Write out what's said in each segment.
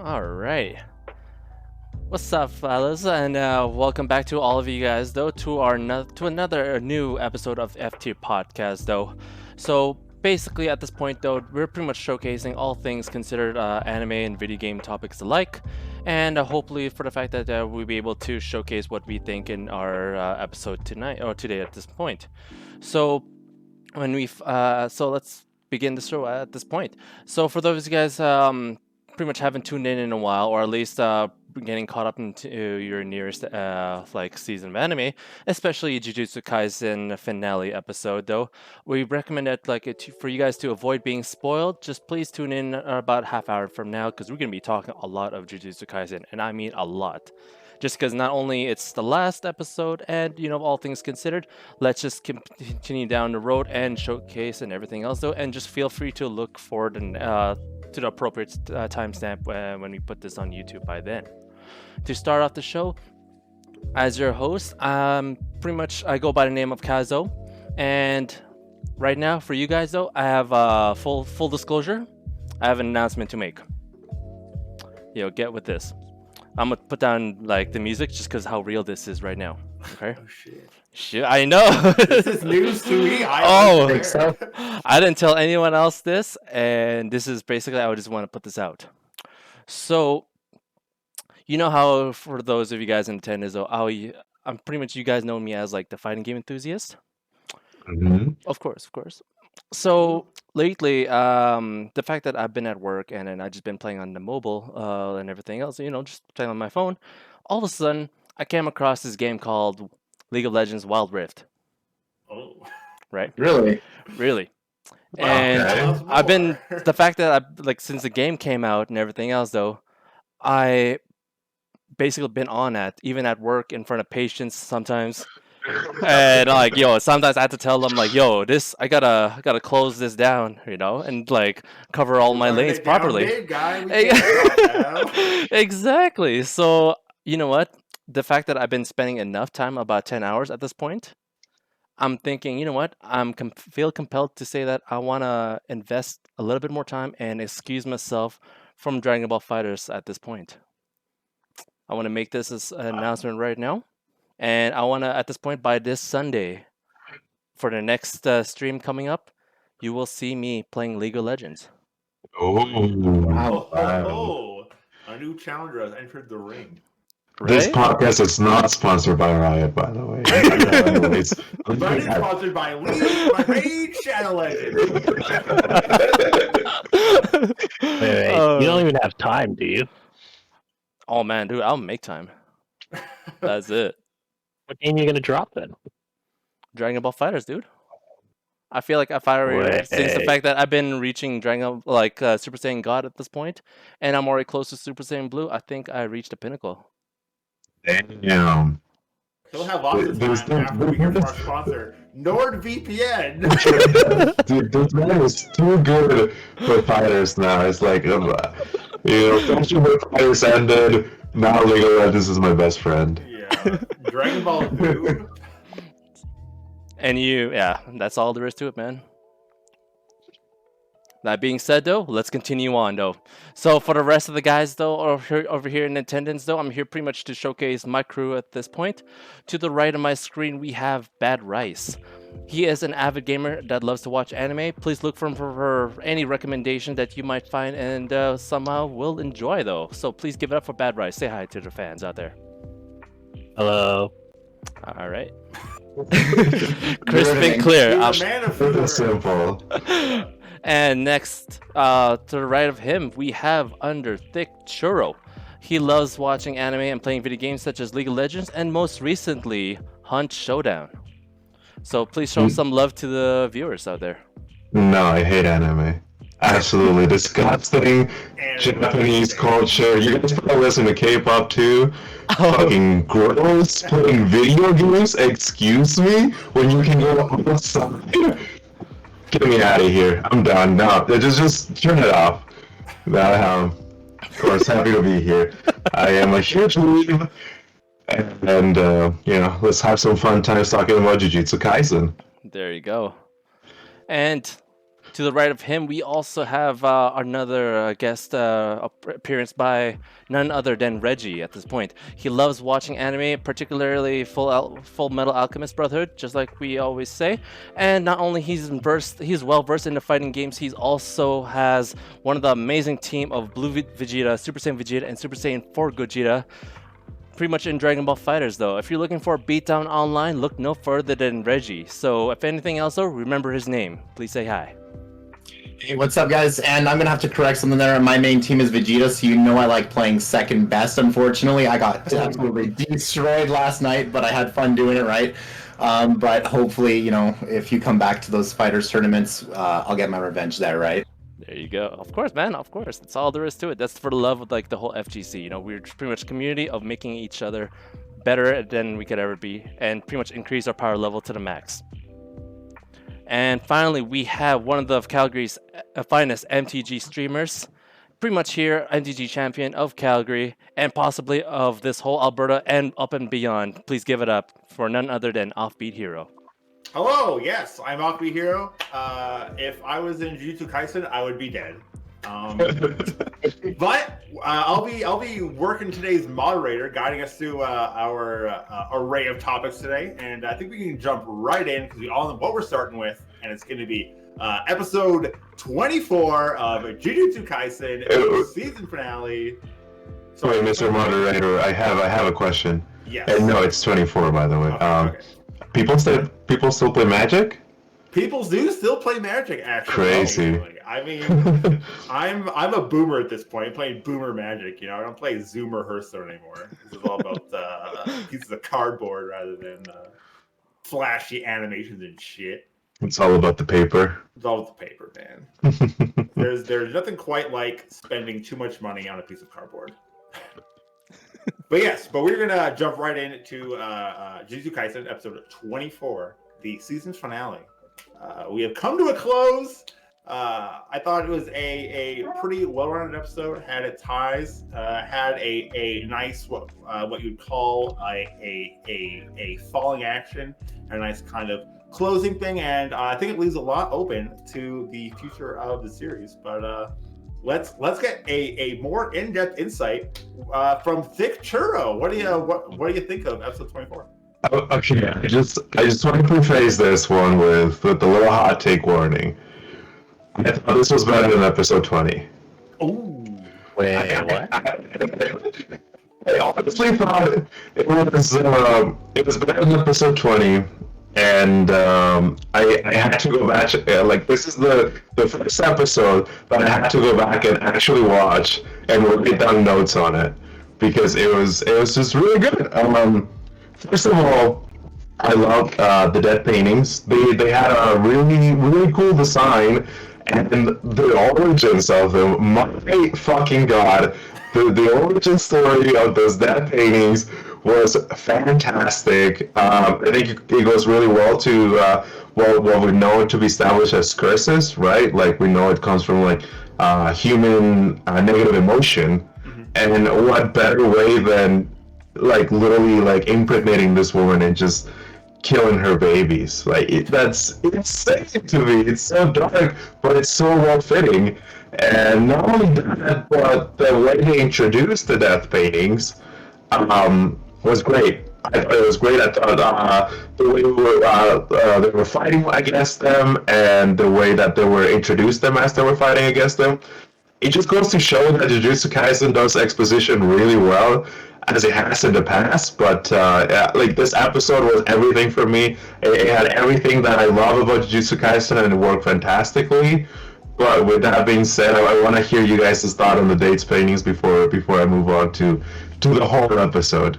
All right. What's up, fellas? And welcome back to all of you guys, though, to another new episode of FT Podcast, though. So basically, at this point, though, we're pretty much showcasing all things considered anime and video game topics alike, and hopefully for the fact that we'll be able to showcase what we think in our episode tonight or today at this point. So so let's begin the show at this point. So for those of you guys pretty much haven't tuned in a while, or at least getting caught up into your nearest like season of anime, especially Jujutsu Kaisen finale episode, though, we recommend that for you guys to avoid being spoiled. Just please tune in about half hour from now because we're gonna be talking a lot of Jujutsu Kaisen, and I mean a lot. Just because not only it's the last episode, and all things considered, let's just continue down the road and showcase and everything else, though, and just feel free to look forward and to the appropriate timestamp when we put this on YouTube by then. To start off the show, as your host, pretty much I go by the name of Kazo, and right now for you guys though, I have full disclosure. I have an announcement to make. Get with this. I'm gonna put down like the music just because how real this is right now. Okay. Oh shit. Shit, I know. This is news to me. Oh. Think so. I didn't tell anyone else this, and this is basically I would just want to put this out. So, you know how for those of you guys in attendance, though, I'm pretty much you guys know me as like the fighting game enthusiast. Mm-hmm. Of course. So lately, the fact that I've been at work and then I just been playing on the mobile and everything else, just playing on my phone, all of a sudden I came across this game called League of Legends Wild Rift. Oh. Right? Really? Really. Wow, And tell us I've been more. the fact that I like since the game came out and everything else though, I basically been on that even at work in front of patients sometimes. And like sometimes I have to tell them like this I gotta close this down, and like cover all my Run lanes it down properly. mid, guy. We can't stop now. Exactly. So you know what? The fact that I've been spending enough time, about 10 hours at this point, I'm thinking, you know what? Feel compelled to say that I want to invest a little bit more time and excuse myself from Dragon Ball Fighters at this point. I want to make this as an announcement right now. And I want to, at this point, by this Sunday, for the next stream coming up, you will see me playing League of Legends. Oh, Oh, wow. oh, a new challenger has entered the ring. This Right? podcast is not sponsored by Riot, by the way. Anyways, But it's sponsored by my main Shadow Legend. Wait, you don't even have time, do you? Oh man, dude, I'll make time. That's it. What game are you gonna drop then? Dragon Ball Fighters, dude. I feel like if I were, since the Wait. fact that I've been reaching Dragon Super Saiyan God at this point, and I'm already close to Super Saiyan Blue, I think I reached the pinnacle. Damn. He'll have lots of There's time no- after we hear from our sponsor, NordVPN. Dude, this man is too good for fighters now. It's like, Friendship with Fighters ended. Now League of Legends is my best friend. Yeah, Dragon Ball Noob. And that's all there is to it, man. That being said, though, let's continue on, though. So for the rest of the guys, though, over here in attendance, though, I'm here pretty much to showcase my crew at this point. To the right of my screen, we have Bad Rice. He is an avid gamer that loves to watch anime. Please look for him for any recommendation that you might find and somehow will enjoy, though. So please give it up for Bad Rice. Say hi to the fans out there. Hello. All right. Crisp and clear. He's a man of few Super words. simple. And next, to the right of him, we have under Thicc Churro. He loves watching anime and playing video games such as League of Legends and most recently, Hunt Showdown. So please show some love to the viewers out there. No, I hate anime. Absolutely disgusting. Japanese culture. You guys probably listen to K-pop too. Fucking gross. Playing video games? Excuse me? When you can go outside? Get me out of here. I'm done. No, just turn it off. Of course, happy to be here. I am a huge weeb. And let's have some fun times talking about Jujutsu Kaisen. There you go. And To the right of him, we also have another guest appearance by none other than Reggie at this point. He loves watching anime, particularly Full Metal Alchemist Brotherhood, just like we always say. And not only he's well versed in the fighting games, he also has one of the amazing team of Blue Vegeta, Super Saiyan Vegeta, and Super Saiyan 4 Gogeta. Pretty much in Dragon Ball FighterZ though. If you're looking for a beatdown online, look no further than Reggie. So if anything else though, remember his name. Please say hi. Hey, what's up, guys? And I'm gonna have to correct something there. My main team is Vegeta, so you know I like playing second best. Unfortunately, I got absolutely destroyed last night, but I had fun doing it, right? But hopefully, you know, if you come back to those fighters tournaments, I'll get my revenge there, right? There you go. Of course, man. Of course. That's all there is to it. That's for the love of like the whole FGC. You know, we're pretty much a community of making each other better than we could ever be, and pretty much increase our power level to the max. And finally, we have one of the Calgary's finest MTG streamers, pretty much here, MTG champion of Calgary, and possibly of this whole Alberta and up and beyond. Please give it up for none other than Offbeat Hero. Hello, yes, I'm Offbeat Hero. If I was in Jujutsu Kaisen, I would be dead. But I'll be working today's moderator, guiding us through our array of topics today, and I think we can jump right in because we all know what we're starting with, and it's going to be episode 24 of Jujutsu Kaisen season finale. Sorry, Mr. Moderator, I have a question. Yes. And no, it's 24, by the way. Okay. People still play Magic? People do still play Magic, actually. Crazy. I mean, I'm a boomer at this point. I'm playing boomer Magic. You know, I don't play Zoomer Hearthstone anymore. This is all about pieces of cardboard rather than flashy animations and shit. It's all about the paper. It's all about the paper, man. There's nothing quite like spending too much money on a piece of cardboard. But we're gonna jump right into Jujutsu Kaisen episode 24, the season finale. We have come to a close. I thought it was a pretty well-rounded episode. Had its highs, had a nice what you'd call a falling action, a nice kind of closing thing, and I think it leaves a lot open to the future of the series. But let's get a more in-depth insight from Thicc Churro. What do you think of episode 24? Okay, I just want to preface this one with the little hot take warning. I thought this was better than episode 20. Oh, Wait, what? I honestly thought it was better than episode 20, and I had to go back. Like, this is the first episode that I had to go back and actually watch and write down notes on it because it was just really good. First of all, I love the death paintings. They had a really cool design, and the origins of them. My fucking god, the origin story of those death paintings was fantastic. I think it goes really well to what we know to be established as curses, right? Like, we know it comes from like human negative emotion, and what better way than like literally like impregnating this woman and just killing her babies. Like, that's insane to me. It's so dark, but it's so well fitting. And not only that, but the way they introduced the death paintings was great. I thought it was great. I thought the way they were fighting against them, and the way that they were introduced them as they were fighting against them. It just goes to show that Jujutsu Kaisen does exposition really well, as it has in the past. But like, this episode was everything for me. It had everything that I love about Jujutsu Kaisen, and it worked fantastically. But with that being said, I want to hear you guys' thought on the dates paintings before I move on to the whole episode.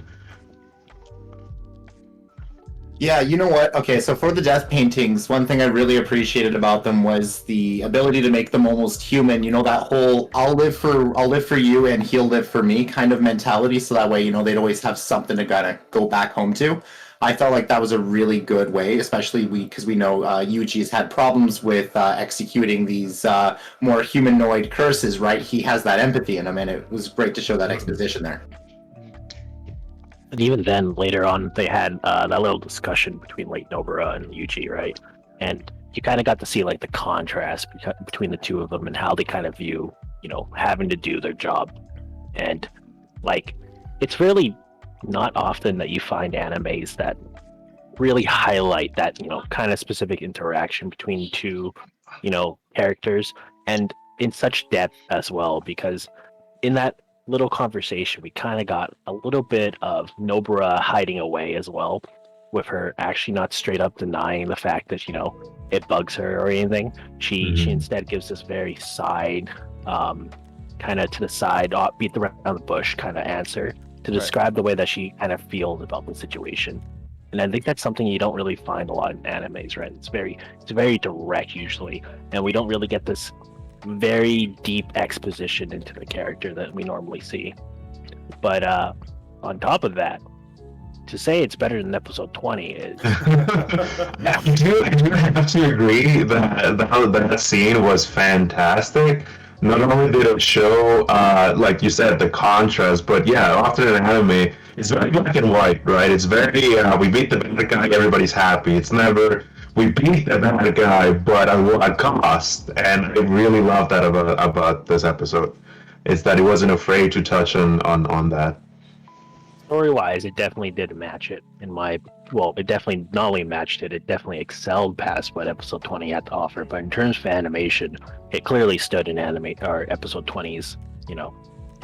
Yeah, you know what? Okay, so for the death paintings, one thing I really appreciated about them was the ability to make them almost human. You know, that whole I'll live for you and he'll live for me kind of mentality, so that way, you know, they'd always have something to kind of go back home to. I felt like that was a really good way, especially because we know Yuji's had problems with executing these more humanoid curses, right? He has that empathy in him, and it was great to show that exposition there. And even then, later on, they had that little discussion between like Nobara and Yuji, right? And you kind of got to see like the contrast between the two of them and how they kind of view, having to do their job. And like, it's really not often that you find animes that really highlight that, kind of specific interaction between two, characters, and in such depth as well, because in that little conversation, we kind of got a little bit of Nobara hiding away as well, with her actually not straight up denying the fact that, it bugs her or anything. She instead gives this very side, kind of to the side, beat around the bush kind of answer to describe the way that she kind of feels about the situation. And I think that's something you don't really find a lot in animes, right? It's very direct usually, and we don't really get this very deep exposition into the character that we normally see. But on top of that, to say it's better than episode 20 is... I do have to agree that scene was fantastic. Not only did it show, like you said, the contrast, but yeah, often in anime, it's very black and white, right? It's very, we beat the bad guy, everybody's happy. It's never, we beat the bad guy, but at what cost? And I really love that about this episode. It's that it wasn't afraid to touch on that. Story-wise, it definitely did match it. It definitely not only matched it definitely excelled past what episode 20 had to offer. But in terms of animation, it clearly stood in episode 20's,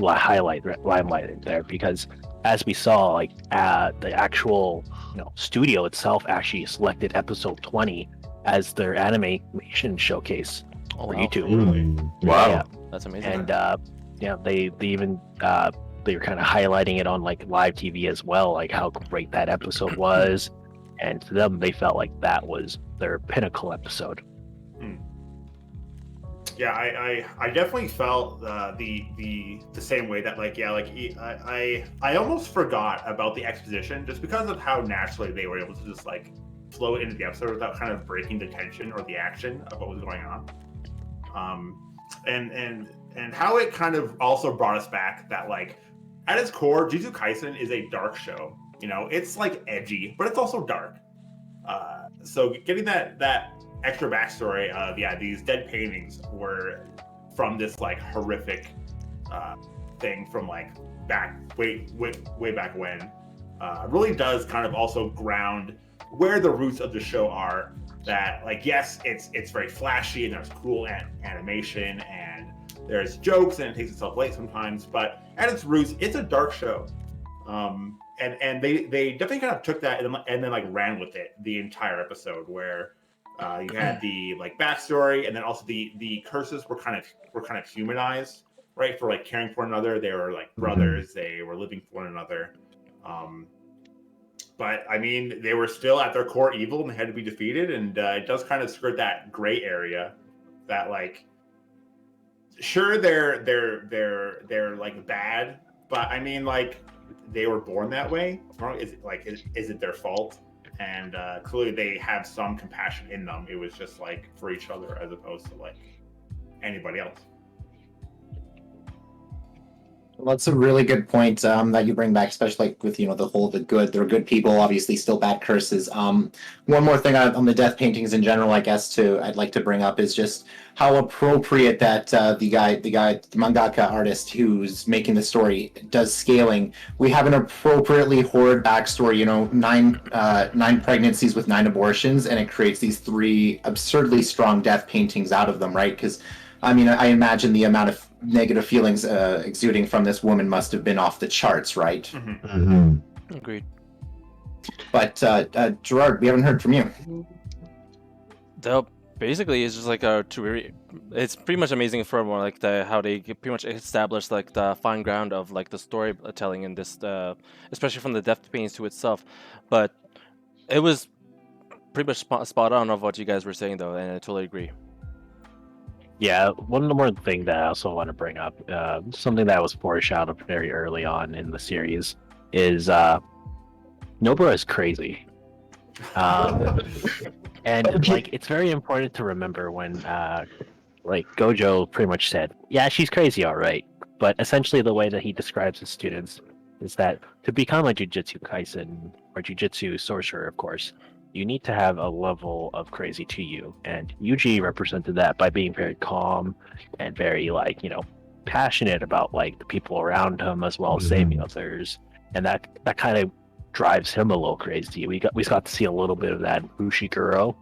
limelight there, because as we saw, like the actual, studio itself actually selected episode 20 as their animation showcase for YouTube. Wow, yeah. That's amazing. And they even they were kind of highlighting it on like live TV as well, like how great that episode was, and to them they felt like that was their pinnacle episode. Yeah, I definitely felt the same way, that I almost forgot about the exposition just because of how naturally they were able to just like flow into the episode without kind of breaking the tension or the action of what was going on. And how it kind of also brought us back that, like, at its core, Jujutsu Kaisen is a dark show. It's like edgy, but it's also dark. So getting that extra backstory of these dead paintings were from this like horrific thing from like way back when, really does kind of also ground where the roots of the show are. That, like, yes, it's very flashy and there's cool animation and there's jokes and it takes itself late sometimes, but at its roots, it's a dark show. And they definitely kind of took that and then like ran with it the entire episode, where you had the like backstory, and then also the curses were kind of humanized, right? For like caring for one another. They were like brothers. They were living for one another. But I mean, they were still at their core evil and they had to be defeated. And it does kind of skirt that gray area that, like, sure, they're like bad, but I mean, like, they were born that way. Is it their fault? And clearly they have some compassion in them. It was just like for each other as opposed to like anybody else. Well, that's a really good point that you bring back, especially like with they're good people, obviously still bad curses. One more thing on the death paintings in general, I guess I'd like to bring up is just how appropriate that the mangaka artist who's making the story does scaling. We have an appropriately horrid backstory, 9 pregnancies with 9 abortions, and it creates these 3 absurdly strong death paintings out of them, right? Because I mean, I imagine the amount of negative feelings exuding from this woman must have been off the charts, right? Mm-hmm. Agreed. But Gerard, we haven't heard from you. Basically, it's just like it's pretty much amazing for more like how they pretty much established like the fine ground of like the storytelling in this, especially from the death paintings to itself. But it was pretty much spot on of what you guys were saying, though, and I totally agree. Yeah, one more thing that I also want to bring up, something that was foreshadowed very early on in the series, is Nobara is crazy. And like, it's very important to remember when like Gojo pretty much said, yeah, she's crazy, all right. But essentially the way that he describes his students is that to become a Jujutsu Kaisen, or Jujutsu sorcerer, of course, you need to have a level of crazy to you, and Yuji represented that by being very calm and very like passionate about like the people around him as well as saving others, and that kind of drives him a little crazy. We got to see a little bit of that Ushiguro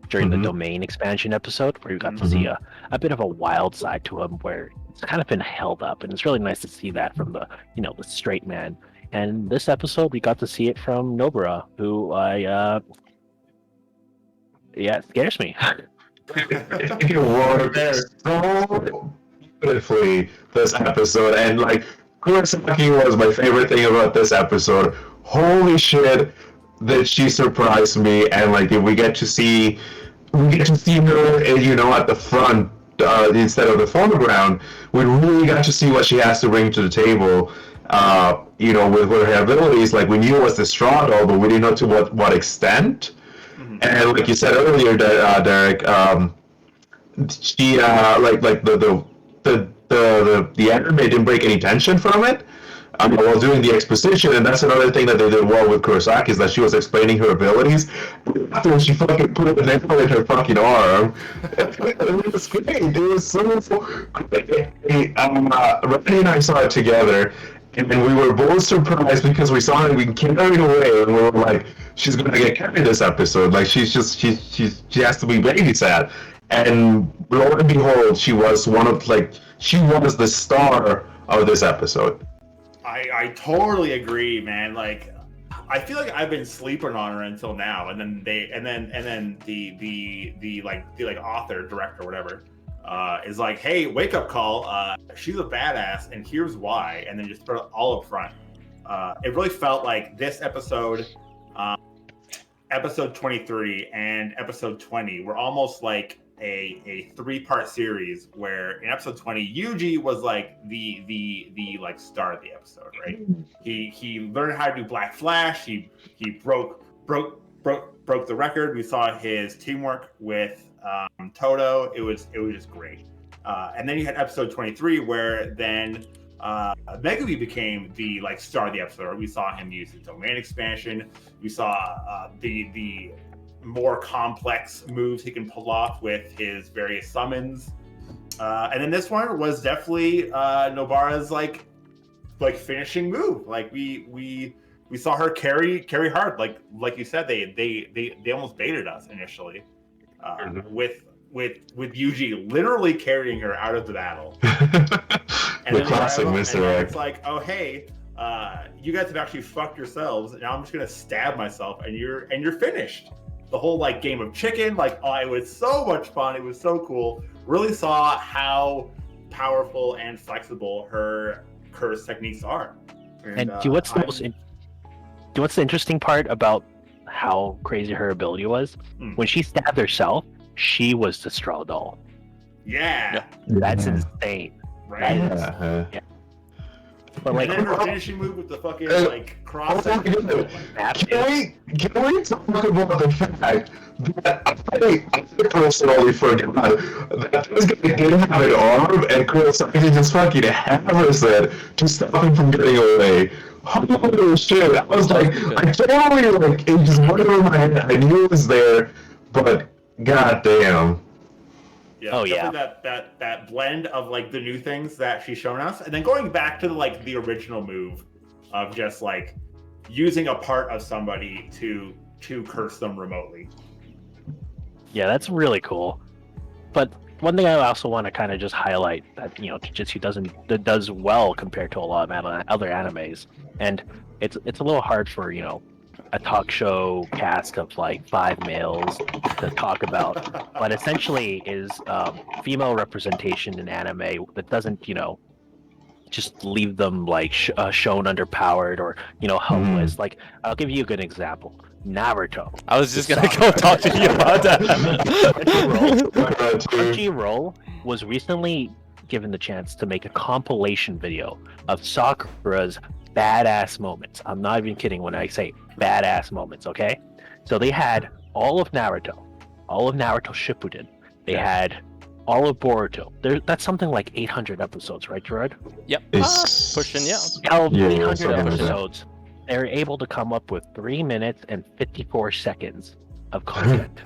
during the domain expansion episode, where we got to see a bit of a wild side to him, where it's kind of been held up, and it's really nice to see that from the the straight man. And this episode, we got to see it from Nobara, who it scares me. It worked so beautifully this episode, and like Kurosaki was my favorite thing about this episode. Holy shit, that she surprised me, and like we get to see her, at the front instead of the foreground. We really got to see what she has to bring to the table. With her abilities, like we knew it was the straw doll, but we didn't know to what extent. And like you said earlier, Derek, she the anime didn't break any tension from it while doing the exposition, and that's another thing that they did well with Kurosaki, is that she was explaining her abilities. Afterwards, she fucking put a nail in her fucking arm. It was great. It was so great. Reggie and I saw it together, and we were both surprised because we saw her being carried away, and we were like, she's gonna get carried this episode. Like she has to be babysat. And lo and behold, she was the star of this episode. I totally agree, man. Like, I feel like I've been sleeping on her until now, and then the author, director, whatever, is like, hey, wake up call. She's a badass, and here's why, and then just put it all up front. It really felt like this episode, episode 23 and episode 20 were almost like a 3-part series, where in episode 20 Yuji was like the like star of the episode, right? He learned how to do Black Flash. He broke the record. We saw his teamwork with Toto. It was just great. And then you had episode 23, where then Megumi became the like star of the episode. We saw him use the domain expansion. We saw the more complex moves he can pull off with his various summons. And then this one was definitely Nobara's like finishing move. Like we saw her carry hard. Like you said, they almost baited us initially with Yuji literally carrying her out of the battle. And The classic misdirect. It's like, oh hey, you guys have actually fucked yourselves. Now I'm just gonna stab myself, and you're finished. The whole like game of chicken, like it was so much fun. It was so cool. Really saw how powerful and flexible her curse techniques are. And what's the interesting part about how crazy her ability was? When she stabbed herself, she was the straw doll. Yeah. That's insane. Right. Yeah. But like, and then her finishing move with the fucking like cross. Can we talk about the fact that I personally forgot that this guy didn't have an arm, and Kurosaki just fucking hammers it to stop him from getting away. Holy shit! I was like, I totally like it just went over my head. I knew it was there, but goddamn. Yeah, that blend of like the new things that she's shown us, and then going back to the original move of just like using a part of somebody to curse them remotely. Yeah, that's really cool. But one thing I also want to kind of just highlight that Jujutsu does well compared to a lot of other animes, and it's a little hard for a talk show cast of like 5 males to talk about, but essentially is female representation in anime that doesn't just leave them like shown underpowered or helpless. Like, I'll give you a good example. Naruto. I was just gonna go talk to you about that. Crunchyroll was recently given the chance to make a compilation video of Sakura's badass moments. I'm not even kidding when I say badass moments, okay? So they had all of Naruto Shippuden. They had all of Boruto. That's something like 800 episodes, right, Gerard? Yep. Pushing, yeah. 800 episodes. they're able to come up with 3 minutes and 54 seconds of content.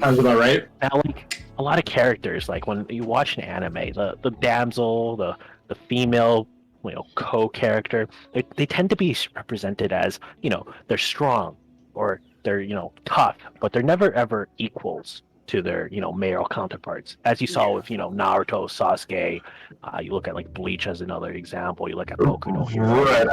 Sounds about right. Now, like a lot of characters, like when you watch an anime, the damsel, the female, co-character, they tend to be represented as, they're strong or they're, tough, but they're never ever equals to their, male counterparts. As you saw with, Naruto, Sasuke, you look at like Bleach as another example. You look at Boku no Hero. Right.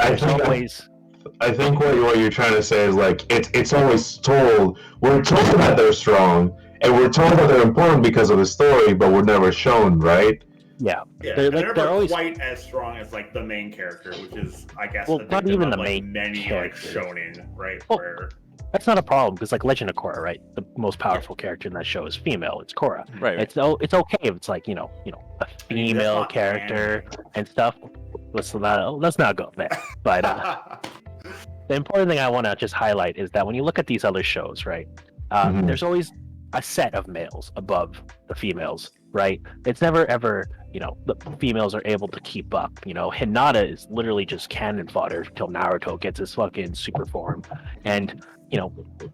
I think what you're trying to say is like it's always told. We're told that they're strong, and we're told that they're important because of the story, but we're never shown, right? Yeah, they're never always quite as strong as like the main character, which is, I guess, not even the like, main many character. like shonen, right? Well, that's not a problem because like Legend of Korra, right? The most powerful character in that show is female. It's Korra. Right. It's okay if it's like a female character and stuff. Let's not go there. But the important thing I want to just highlight is that when you look at these other shows, right? There's always a set of males above the females, right? It's never ever, the females are able to keep up. Hinata is literally just cannon fodder till Naruto gets his fucking super form, and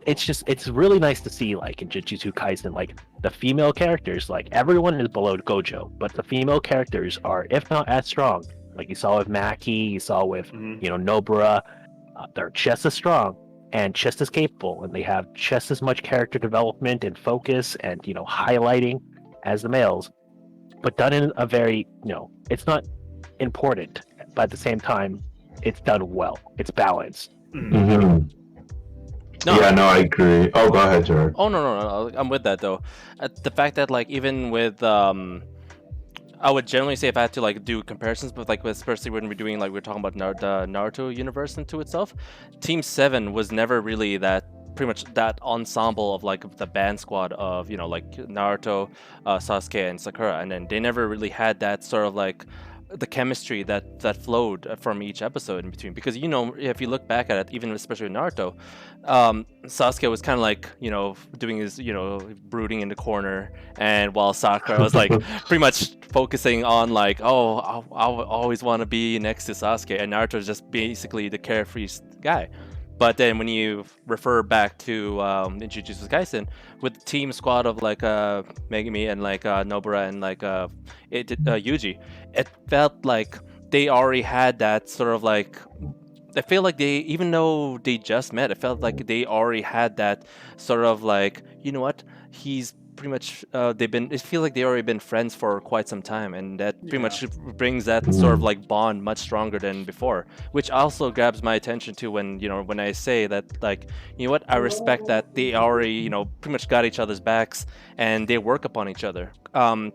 it's really nice to see, like in Jujutsu Kaisen, like the female characters, like everyone is below Gojo, but the female characters are, if not as strong, like you saw with Maki, you saw with Nobara. They're just as strong and just as capable, and they have just as much character development and focus and highlighting as the males, but done in a very it's not important, but at the same time it's done well. It's balanced. No. Yeah, no, I agree. Oh, go ahead, Jared. Oh no, I'm with that though. The fact that like even with I would generally say if I had to like do comparisons, but like especially when we're doing like we're talking about the Naruto universe into itself, Team 7 was never really pretty much that ensemble of like the band squad of like Naruto, Sasuke, and Sakura, and then they never really had that sort of like the chemistry that flowed from each episode in between, because if you look back at it, even especially with Naruto, Sasuke was kind of like doing his brooding in the corner, and while Sakura was like pretty much focusing on like, oh, I always want to be next to Sasuke, and Naruto is just basically the carefree guy. But then when you refer back to Jujutsu Kaisen with the team squad of like Megumi and like Nobara and like Yuji, it felt like they already had that sort of like, I feel like they, even though they just met, it felt like they already had that sort of like, he's pretty much it feels like they already been friends for quite some time, and that pretty much brings that sort of like bond much stronger than before, which also grabs my attention too when I say that, like, I respect that they already pretty much got each other's backs and they work upon each other.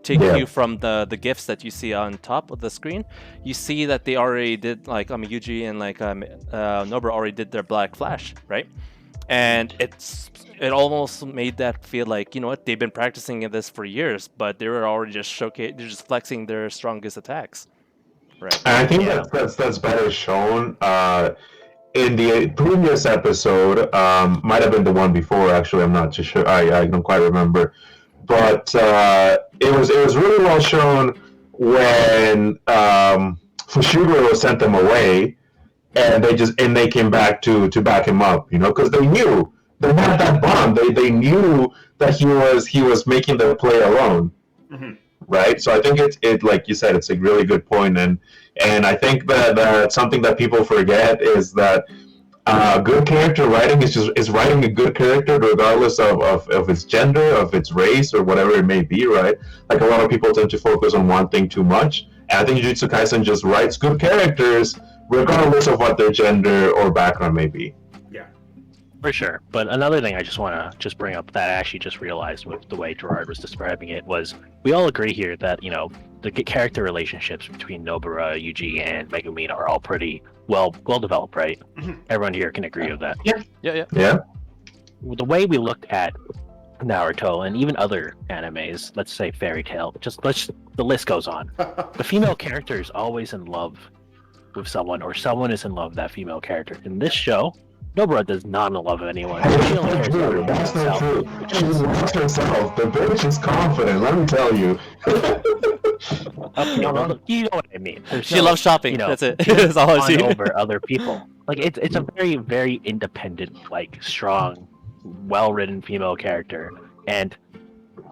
Taking you from the gifts that you see on top of the screen, you see that they already did, like Yuji and like Nobara already did their Black Flash, right? And it almost made that feel like, they've been practicing this for years, but they were already just they're just flexing their strongest attacks, right? And I think that's better shown in the previous episode. Might have been the one before, actually. I'm not too sure. I don't quite remember, but it was really well shown when Fushiguro sent them away. And they came back to back him up, because they knew they had that bond. They knew that he was making the play alone, right? So I think it like you said, it's a really good point, and I think that something that people forget is that good character writing is writing a good character regardless of its gender, of its race, or whatever it may be, right? Like a lot of people tend to focus on one thing too much, and I think Jujutsu Kaisen just writes good characters regardless of what their gender or background may be. Yeah, for sure. But another thing I just want to bring up that I actually just realized with the way Gerard was describing it was, we all agree here that the character relationships between Nobara, Yuji, and Megumi are all pretty well developed, right? Everyone here can agree with that. Yeah. The way we looked at Naruto and even other animes, let's say Fairy Tail, the list goes on. The female character is always in love with someone, or someone is in love with that female character. In this show, Nobara does not love anyone. She only cares about That's not herself. true. She loves herself. The bitch is confident, let me tell you. You know what I mean. She loves shopping. That's it. That's all I see. Over other people. Like it's a very, very independent, like strong, well-written female character, and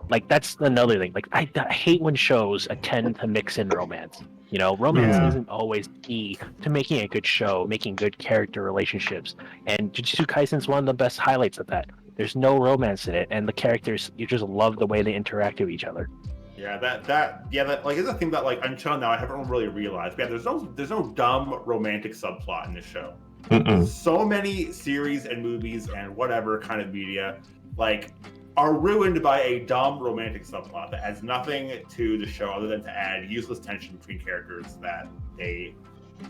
like that's another thing. Like I hate when shows attend to mix in romance. You know, romance Yeah. isn't always key to making a good show, making good character relationships. And Jujutsu Kaisen is one of the best highlights of that. There's no romance in it, and the characters, you just love the way they interact with each other. Yeah, that like is a thing that like until now I haven't really realized. Yeah, there's no dumb romantic subplot in this show. Mm-mm. So many series and movies and whatever kind of media like are ruined by a dumb romantic subplot that adds nothing to the show other than to add useless tension between characters that they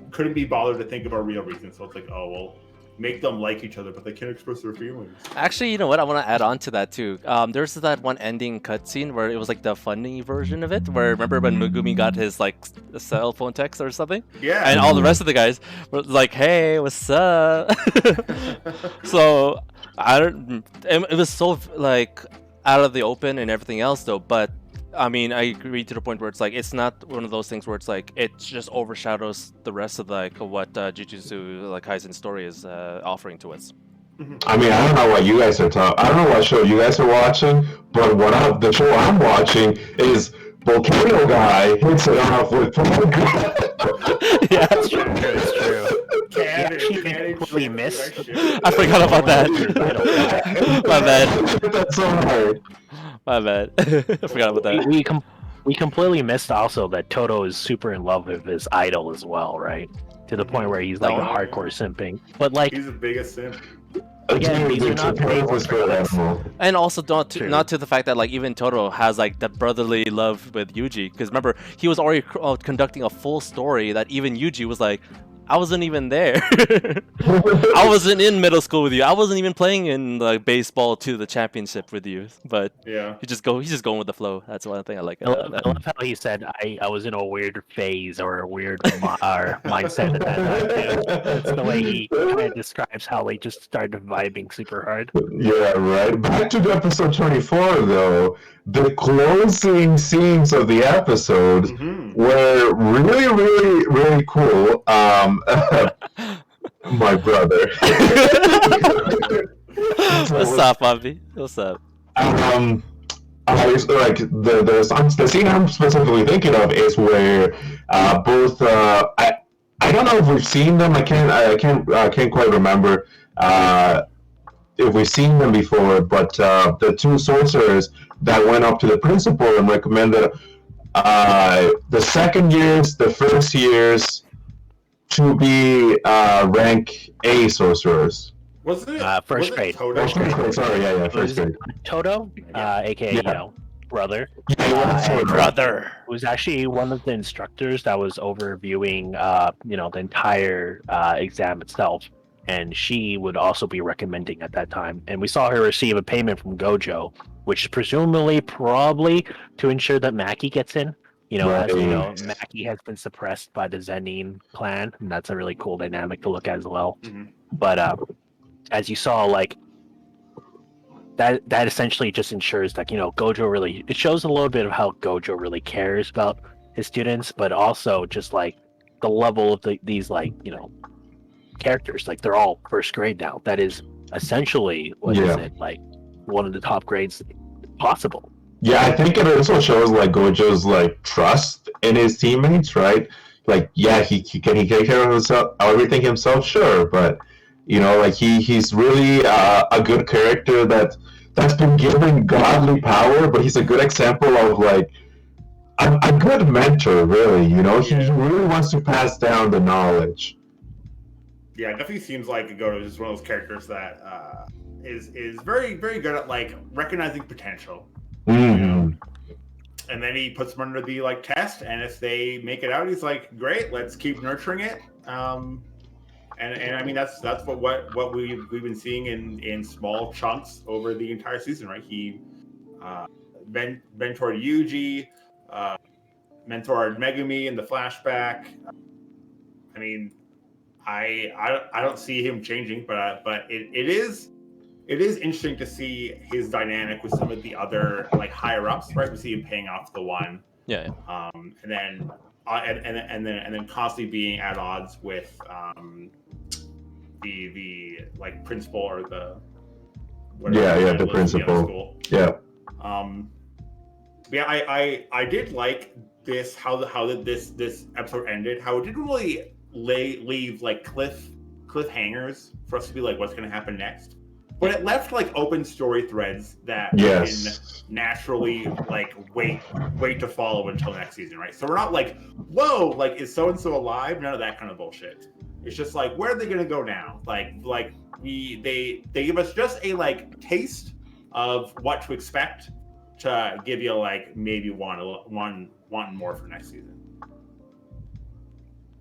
couldn't be bothered to think of a real reason. So it's like, oh well, make them like each other, but they can't express their feelings. Actually, you know what? I want to add on to that too. There's that one ending cutscene where it was like the funny version of it, where remember when Megumi got his like cell phone text or something, Yeah. and all the rest of the guys were like, "Hey, what's up?" So I don't. It was so like out of the open and everything else though, but. I mean, I agree to the point where it's like it's not one of those things where it's like it just overshadows the rest of like what Jujutsu like Kaisen story is offering to us. I mean, I don't know what you guys are talking. I don't know what show you guys are watching, but the show I'm watching is Volcano Guy hits it off with. Yeah, That's true. It's true. Completely missed. I forgot about that. My bad. That's so hard. My bad. I forgot about that. We completely missed also that Toto is super in love with his idol as well, right? To the point where he's like Oh. hardcore simping. But like, He's the biggest simp. again, these are not paid was good animal. And also True. not to the fact that like even Totoro has like that brotherly love with Yuji, because remember he was already conducting a full story that even Yuji was like, I wasn't even there. I wasn't in middle school with you. I wasn't even playing in like baseball to the championship with you. But Yeah. he's just going with the flow. That's one thing I like I about love, that. I love how he said I was in a weird phase or a weird mindset at that time. Too. That's the way he kind of describes how they just started vibing super hard. Yeah, right. Back to episode 24, though. The closing scenes of the episode Mhm. were really, really, really cool. My brother. What's up, Bobby? What's up? I was, like the scene I'm specifically thinking of is where both I don't know if we've seen them. I can't quite remember if we've seen them before. But the two sorcerers that went up to the principal and recommended the second years, the first years to be rank A sorcerers. Was it First was it grade. Toto? First grade. Sorry, yeah, It was first grade. Toto, aka Yeah. brother, Yeah, Brother. who was actually one of the instructors that was overviewing the entire exam itself, and she would also be recommending at that time. And we saw her receive a payment from Gojo, which is presumably probably to ensure that Maki gets in. As we know, Right. Maki has been suppressed by the Zenin clan, and that's a really cool dynamic to look at as well. Mhm. But as you saw, like that essentially just ensures that Gojo really, it shows a little bit of how Gojo really cares about his students, but also just like the level of these like characters, like they're all first grade now. That is essentially what is Yeah. it, like one of the top grades possible. Yeah, I think it also shows like Gojo's like trust in his teammates, right? Like, yeah, he can take care of himself, everything himself, sure, but like he's really a good character that's been given godly power, but he's a good example of like a good mentor, really. He really wants to pass down the knowledge. Yeah, it definitely seems like Goto is just one of those characters that is very, very good at like recognizing potential. Mm-hmm. And then he puts them under the like test, and if they make it out, he's like, "Great, let's keep nurturing it." And I mean that's what we've been seeing in small chunks over the entire season, right? He mentored Yuji, mentored Megumi in the flashback. I mean, I don't see him changing, but it is interesting to see his dynamic with some of the other like higher ups, right? We see him paying off the one, Yeah. and then constantly being at odds with the like principal or the the principal. School. Yeah. Yeah, I did like this how this episode ended. How it didn't really leave like cliffhangers for us to be like, what's going to happen next? But it left like open story threads that we can naturally like wait to follow until next season, right? So we're not like, whoa, like is so and so alive? None of that kind of bullshit. It's just like, where are they gonna go now? Like they give us just a like taste of what to expect to give you like maybe one more for next season.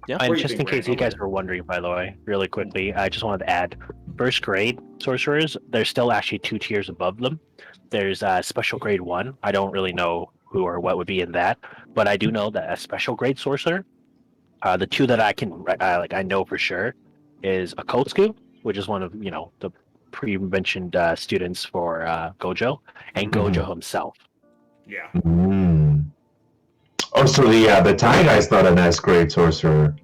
Yeah. And just in case you guys were wondering, by the way, really quickly, I just wanted to add, first grade sorcerers, there's still actually 2 tiers above them. There's special grade 1. I don't really know who or what would be in that, but I do know that a special grade sorcerer, the 2 that I can I know for sure is Akotsuku, which is one of the pre-mentioned students for Gojo, and Gojo himself. Yeah. Mm. Oh, so the Thai guy's not an S grade sorcerer.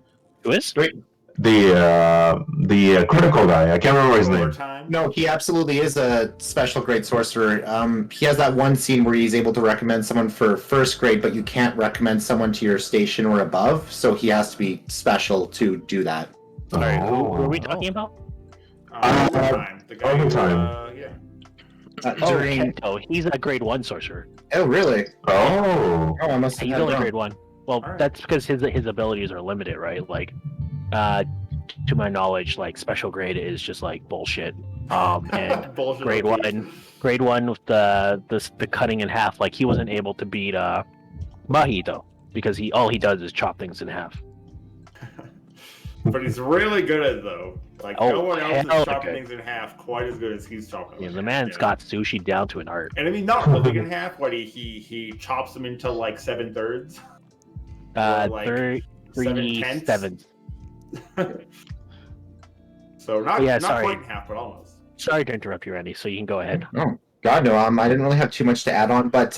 Who is? The critical guy. I can't remember his name. No, he absolutely is a special grade sorcerer. He has that one scene where he's able to recommend someone for first grade, but you can't recommend someone to your station or above, so he has to be special to do that. Sorry, who are we talking about? Overtime. The guy Overtime. During... Kento. He's a grade 1 sorcerer. Oh, really? Oh. Oh, I must have He's had it only wrong. grade 1. Well, Alright. that's because his abilities are limited, right? Like, to my knowledge, like special grade is just like bullshit. And Bullshit grade OP. grade 1 with the cutting in half, like he wasn't able to beat Mahi though, because all he does is chop things in half. But he's really good at it though. Like Oh, no one else hell is chopping good. things in half quite as good as he's chopping. Yeah, them the in man's half, got sushi down to an art. And I mean, not really in half. What he chops them into like 7/3. Or, like, 3/7. So not sorry. quite in half, but almost. Sorry to interrupt you, Randy. So you can go ahead. Oh, God, no. I didn't really have too much to add on, but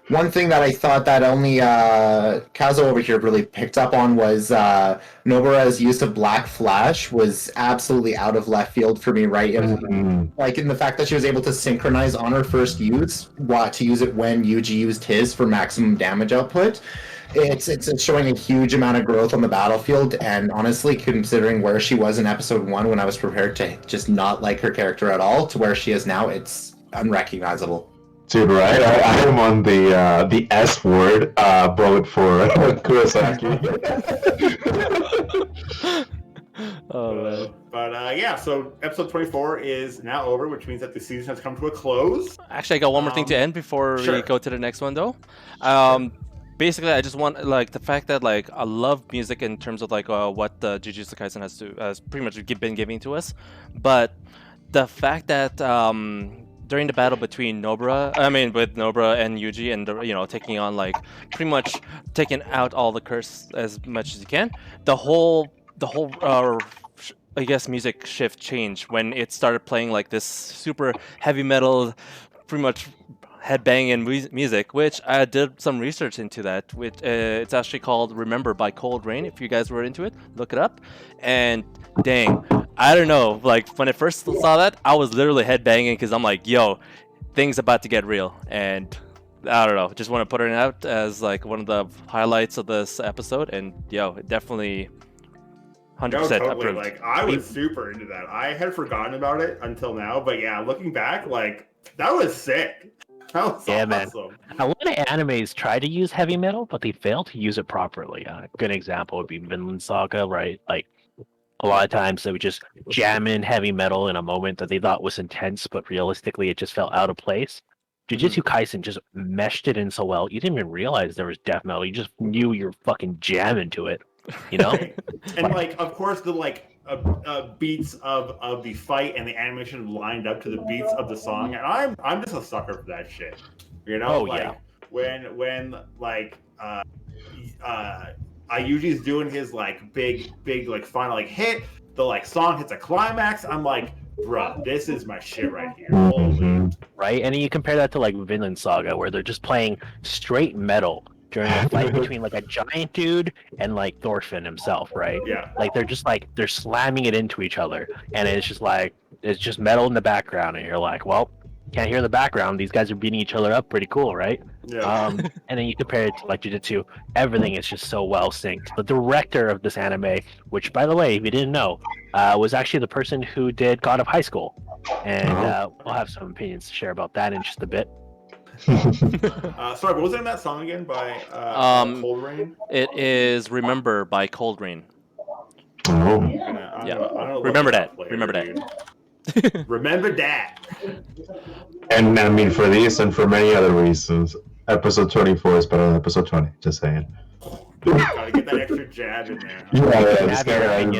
one thing that I thought that only Kazo over here really picked up on was Nobara's use of Black Flash was absolutely out of left field for me, right? It was, like in the fact that she was able to synchronize on her first use, to use it when Yuji used his for maximum damage output. It's showing a huge amount of growth on the battlefield, and honestly, considering where she was in episode 1 when I was prepared to just not like her character at all, to where she is now, it's unrecognizable. Dude, right? I am on the S word bullet for Kurosaki. But yeah, so episode 24 is now over, which means that the season has come to a close. Actually, I got one more thing to end before we Sure. go to the next one, though. Basically, I just want like the fact that like I love music in terms of like what the Jujutsu Kaisen has pretty much been giving to us, but the fact that during the battle between with Nobara and Yuji, and taking on like pretty much taking out all the curse as much as you can, the whole I guess music shift changed when it started playing like this super heavy metal, pretty much headbanging music, which I did some research into that. It's actually called "Remember" by Cold Rain. If you guys were into it, look it up. And dang, I don't know. Like when I first saw that, I was literally headbanging because I'm like, "Yo, things about to get real." And I don't know. Just want to put it out as like one of the highlights of this episode. And definitely 100% No, totally. approved. Like I was super into that. I had forgotten about it until now, but yeah, looking back, like that was sick. That was Yeah, awesome. man. A lot of animes try to use heavy metal, but they fail to use it properly. A good example would be Vinland Saga, right? Like a lot of times they would just jam in heavy metal in a moment that they thought was intense, but realistically it just felt out of place. Jujutsu Kaisen just meshed it in so well, you didn't even realize there was death metal. You just knew you're fucking jamming to it, you know? And like, of course, the like beats of the fight and the animation lined up to the beats of the song, and I'm just a sucker for that shit. Oh, like, yeah. When like Ayuji's doing his like big like final like hit, the like song hits a climax. I'm like, bruh, this is my shit right here. Holy. Right? And then you compare that to like Vinland Saga, where they're just playing straight metal, during a fight between like a giant dude and like Thorfinn himself, right? Yeah. Like they're slamming it into each other, and it's just metal in the background, and you're like, well, can't hear the background. These guys are beating each other up, pretty cool, right? Yeah. And then you compare it to like Jujutsu, everything is just so well synced. The director of this anime, which by the way, if you didn't know, was actually the person who did God of High School, and we'll have some opinions to share about that in just a bit. Sorry, but was it in that song again by Cold Rain? It is "Remember" by Cold Rain. Oh. Remember that. Remember that. Remember that. And I mean, for these and for many other reasons, episode 24 is better than episode 20. Just saying. Gotta get that extra jab in there. Just gotta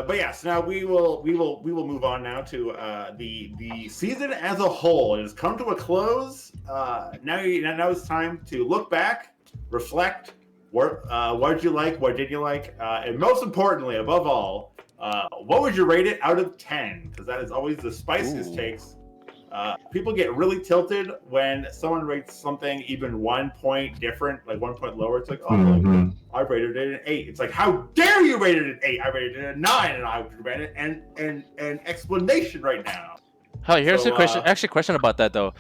But yeah, so now we will move on now to the season as a whole. It has come to a close. Now it's time to look back, reflect. What did you like? What did you like? And most importantly, above all, what would you rate it out of 10? Because that is always the spiciest takes. People get really tilted when someone rates something even 1 point different, like 1 point lower. It's like, oh, I rated it an 8. It's like, how dare you rate it an 8? I rated it a 9, and I would rate it an explanation right now. Oh, here's a question. Actually, question about that though.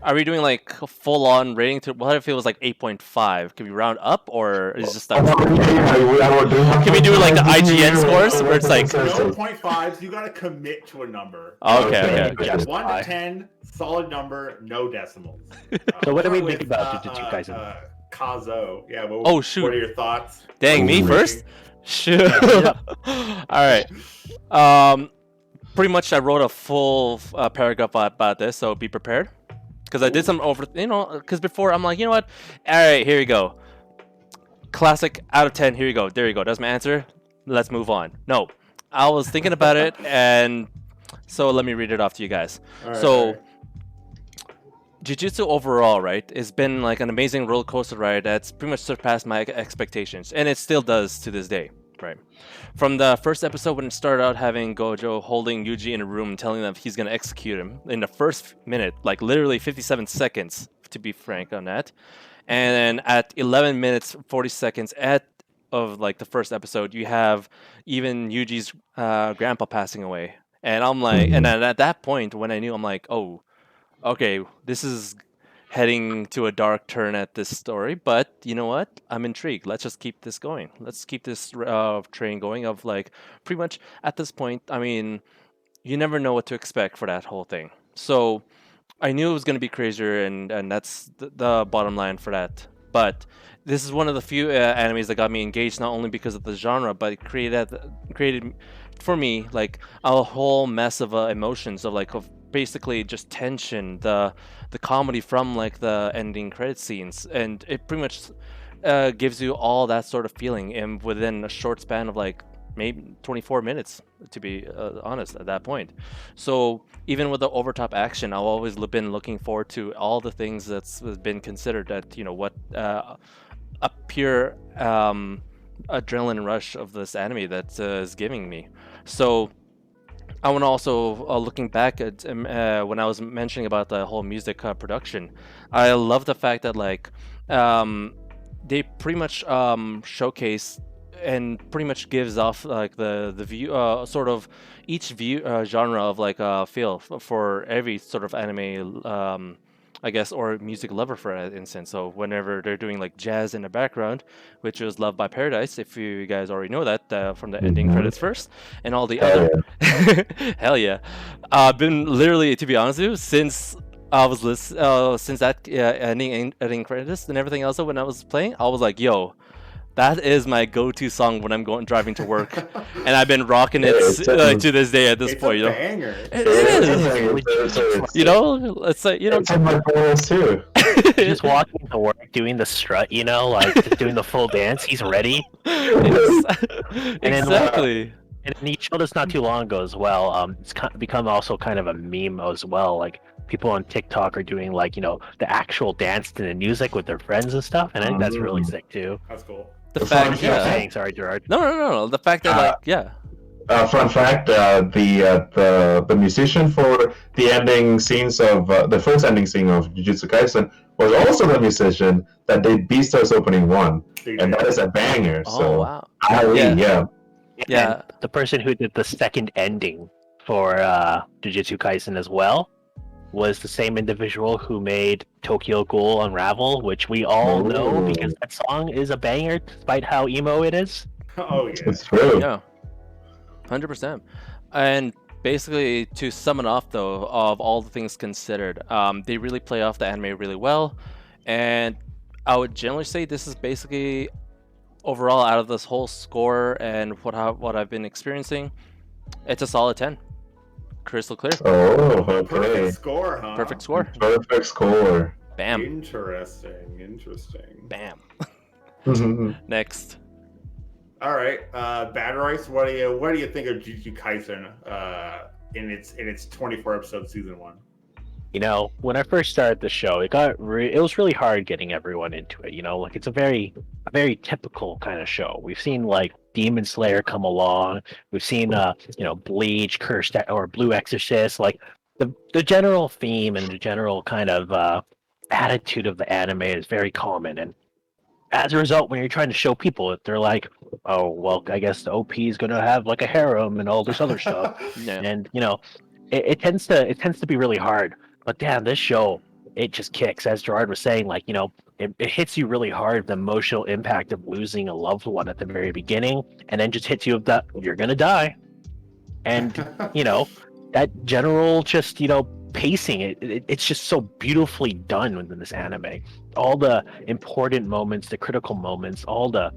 Are we doing like full-on rating? What if it was like 8.5? Can we round up, or is it just that? Can we do like the IGN scores where it's like no 0.5s? You gotta commit to a number. Okay. 1 to 10, solid number, no decimals. So what do we think about Jujutsu Kaisen? Kazo. Yeah. Oh shoot. What are your thoughts? Dang, me first. Shoot. All right. Pretty much, I wrote a full paragraph about this, so be prepared. Because I did some because before I'm like, you know what? All right, here you go. Classic out of 10. Here you go. There you go. That's my answer. Let's move on. No, I was thinking about it, and so let me read it off to you guys. All right. Jujutsu overall, right, it's been like an amazing roller coaster ride that's pretty much surpassed my expectations, and it still does to this day. Right. From the first episode when it started out having Gojo holding Yuji in a room and telling them he's going to execute him in the first minute, like literally 57 seconds, to be frank on that. And then at 11 minutes, 40 seconds of like the first episode, you have even Yuji's grandpa passing away. And I'm like, and then at that point when I knew, I'm like, oh, okay, this is heading to a dark turn at this story, but you know what? I'm intrigued. Let's just keep this going. Let's keep this train going of like pretty much at this point, I mean, you never know what to expect for that whole thing. So I knew it was going to be crazier, and that's the bottom line for that. But this is one of the few animes that got me engaged, not only because of the genre, but it created for me like a whole mess of emotions of basically just tension, the comedy from like the ending credit scenes, and it pretty much gives you all that sort of feeling and within a short span of like maybe 24 minutes, to be honest, at that point. So even with the overtop action, I've always been looking forward to all the things that's been considered that, you know, what a pure adrenaline rush of this anime that is giving me. So I want to also, looking back at when I was mentioning about the whole music production, I love the fact that like they pretty much showcase and pretty much gives off like the view, sort of each view genre of like feel for every sort of anime, I guess, or music lover, for instance. So whenever they're doing like jazz in the background, which was Love by Paradise, if you guys already know that from the ending credits first, and all the other, hell yeah, I've been literally, to be honest with you, since I was since that ending credits and everything else, when I was playing, I was like, yo, that is my go-to song when I'm driving to work, and I've been rocking it to this day. At this point, you know, it is. You know, it's like, you know, it's on my playlist too. Just walking to work, doing the strut, you know, like just doing the full dance. He's ready. Exactly. And he showed us not too long ago as well. It's become also kind of a meme as well. Like people on TikTok are doing like, you know, the actual dance to the music with their friends and stuff, and I think that's really sick too. That's cool. The fact, sorry, Gerard. No. The fact that, like, yeah. Fun fact: the musician for the ending scenes of the first ending scene of Jujutsu Kaisen was also the musician that did Beastars Opening 1. And that is a banger. Oh, So, wow. Ali, Yeah. yeah. And the person who did the second ending for Jujutsu Kaisen as well was the same individual who made Tokyo Ghoul Unravel, which we all know because that song is a banger, despite how emo it is. Oh yeah. It's true. Yeah. 100%. And basically, to sum it off, though, of all the things considered, they really play off the anime really well. And I would generally say this is basically, overall, out of this whole score and what I've been experiencing, it's a solid 10. Crystal clear. Oh, okay. Perfect score, huh? Perfect score. Perfect score. Bam. Interesting. Bam. Mhm. Next. All right, Bad Rice. What do you think of Jujutsu Kaisen in its 24 episode season 1? You know, when I first started the show, it was really hard getting everyone into it. You know, like it's a very typical kind of show. We've seen like Demon Slayer come along. We've seen Bleach, Cursed or Blue Exorcist. Like the general theme and the general kind of attitude of the anime is very common. And as a result, when you're trying to show people it, they're like, "Oh, well, I guess the OP is gonna have like a harem and all this other stuff." Yeah. And it tends to be really hard. But damn, this show, it just kicks. As Gerard was saying, like, it hits you really hard, the emotional impact of losing a loved one at the very beginning, and then just hits you with that you're gonna die. And that general just pacing, it's just so beautifully done within this anime. All the important moments, the critical moments, all the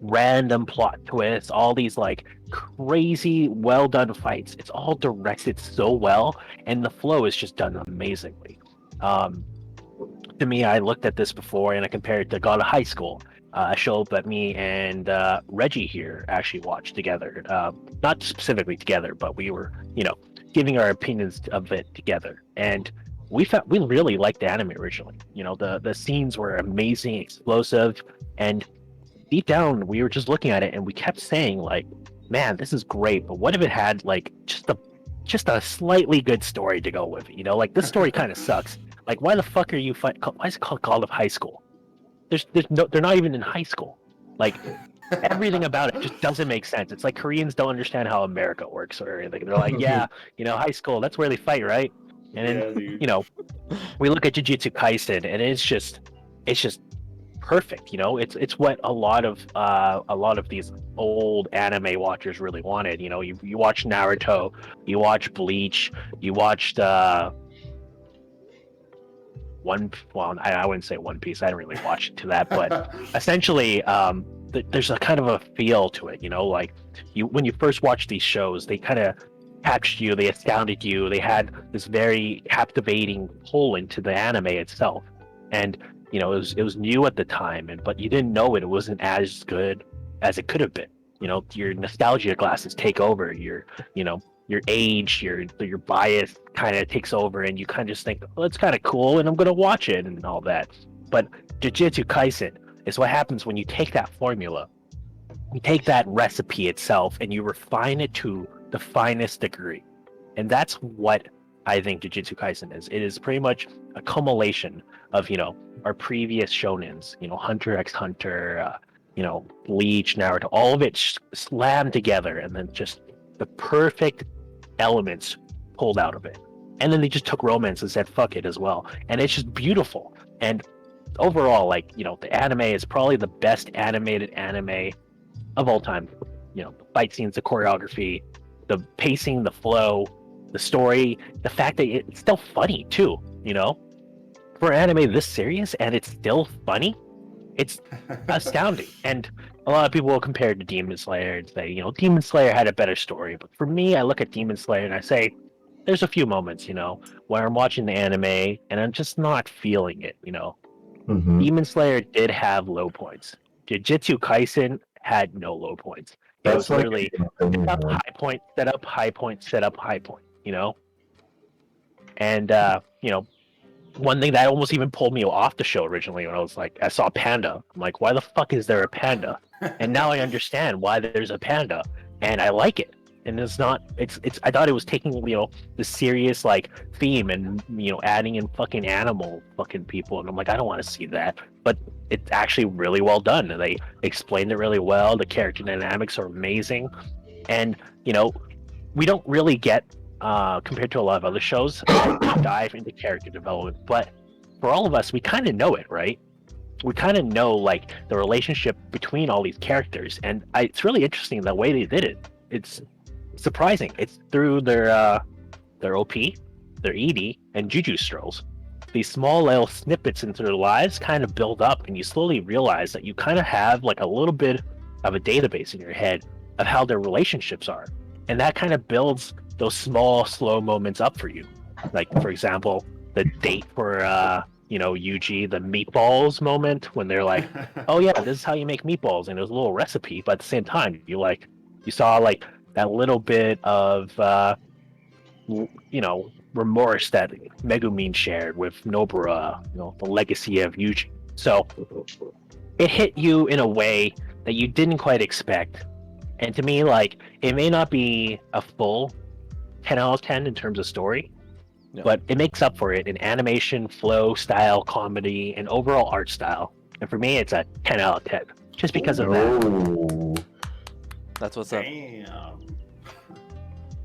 random plot twists, all these like crazy well done fights, it's all directed so well, and the flow is just done amazingly. To me, I looked at this before and I compared it to God of High School, a show that me and Reggie here actually watched together. Not specifically together, but we were giving our opinions of it together, and we really liked the anime originally. The scenes were amazing, explosive, and deep down we were just looking at it and we kept saying like, man, this is great, but what if it had like just a slightly good story to go with it? Like this story kind of sucks. Like, why the fuck are you why is it called God of High School? They're not even in high school. Like everything about it just doesn't make sense. It's like Koreans don't understand how America works or anything. They're like, yeah, high school, that's where they fight, right? And then we look at Jujutsu Kaisen and it's just perfect. It's what a lot of these old anime watchers really wanted. You watch Naruto, you watch Bleach, you watched I wouldn't say One Piece, I didn't really watch it to that, but essentially there's a kind of a feel to it. Like when you first watch these shows, they kind of captured you, they astounded you, they had this very captivating pull into the anime itself, and it was new at the time, but you didn't know it wasn't as good as it could have been. Your nostalgia glasses take over. Your age, your bias kind of takes over, and you kind of just think, well, it's kind of cool, and I'm gonna watch it and all that. But Jujutsu Kaisen is what happens when you take that formula, you take that recipe itself, and you refine it to the finest degree, and that's what I think Jujutsu Kaisen is. It is pretty much a culmination of our previous shonens, Hunter x Hunter, Bleach, Naruto, all of it slammed together, and then just the perfect elements pulled out of it. And then they just took romance and said fuck it as well, and it's just beautiful. And overall, like the anime is probably the best animated anime of all time. The fight scenes, the choreography, the pacing, the flow, the story, the fact that it's still funny too. For anime this serious and it's still funny, it's astounding. And a lot of people will compare it to Demon Slayer and say, Demon Slayer had a better story. But for me, I look at Demon Slayer and I say, there's a few moments, where I'm watching the anime and I'm just not feeling it. Mhm. Demon Slayer did have low points. Jujutsu Kaisen had no low points. It was literally set up, high point, set up, high point, set up, high point. And one thing that almost even pulled me off the show originally when I saw Panda. I'm like, why the fuck is there a panda? And now I understand why there's a panda, and I like it. and it's not. It's. I thought it was taking the serious like theme and adding in fucking animal fucking people, and I'm like, I don't want to see that. But it's actually really well done, and they explained it really well. The character dynamics are amazing, and we don't really get compared to a lot of other shows dive into character development, but for all of us, we kind of know it, right? We kind of know like the relationship between all these characters, and it's really interesting the way they did it. It's surprising. It's through their OP, their ED, and Juju strolls. These small little snippets into their lives kind of build up, and you slowly realize that you kind of have like a little bit of a database in your head of how their relationships are, and that kind of builds those small, slow moments up for you. Like, for example, the date for Yuji, the meatballs moment when they're like, oh yeah, this is how you make meatballs, and it was a little recipe, but at the same time you saw like that little bit of remorse that Megumin shared with Nobara, the legacy of Yuji. So it hit you in a way that you didn't quite expect, and to me, like, it may not be a full 10 out of 10 in terms of story, but it makes up for it in animation, flow, style, comedy, and overall art style. And for me, it's a 10 out of 10, just because of that. That's what's up. Damn.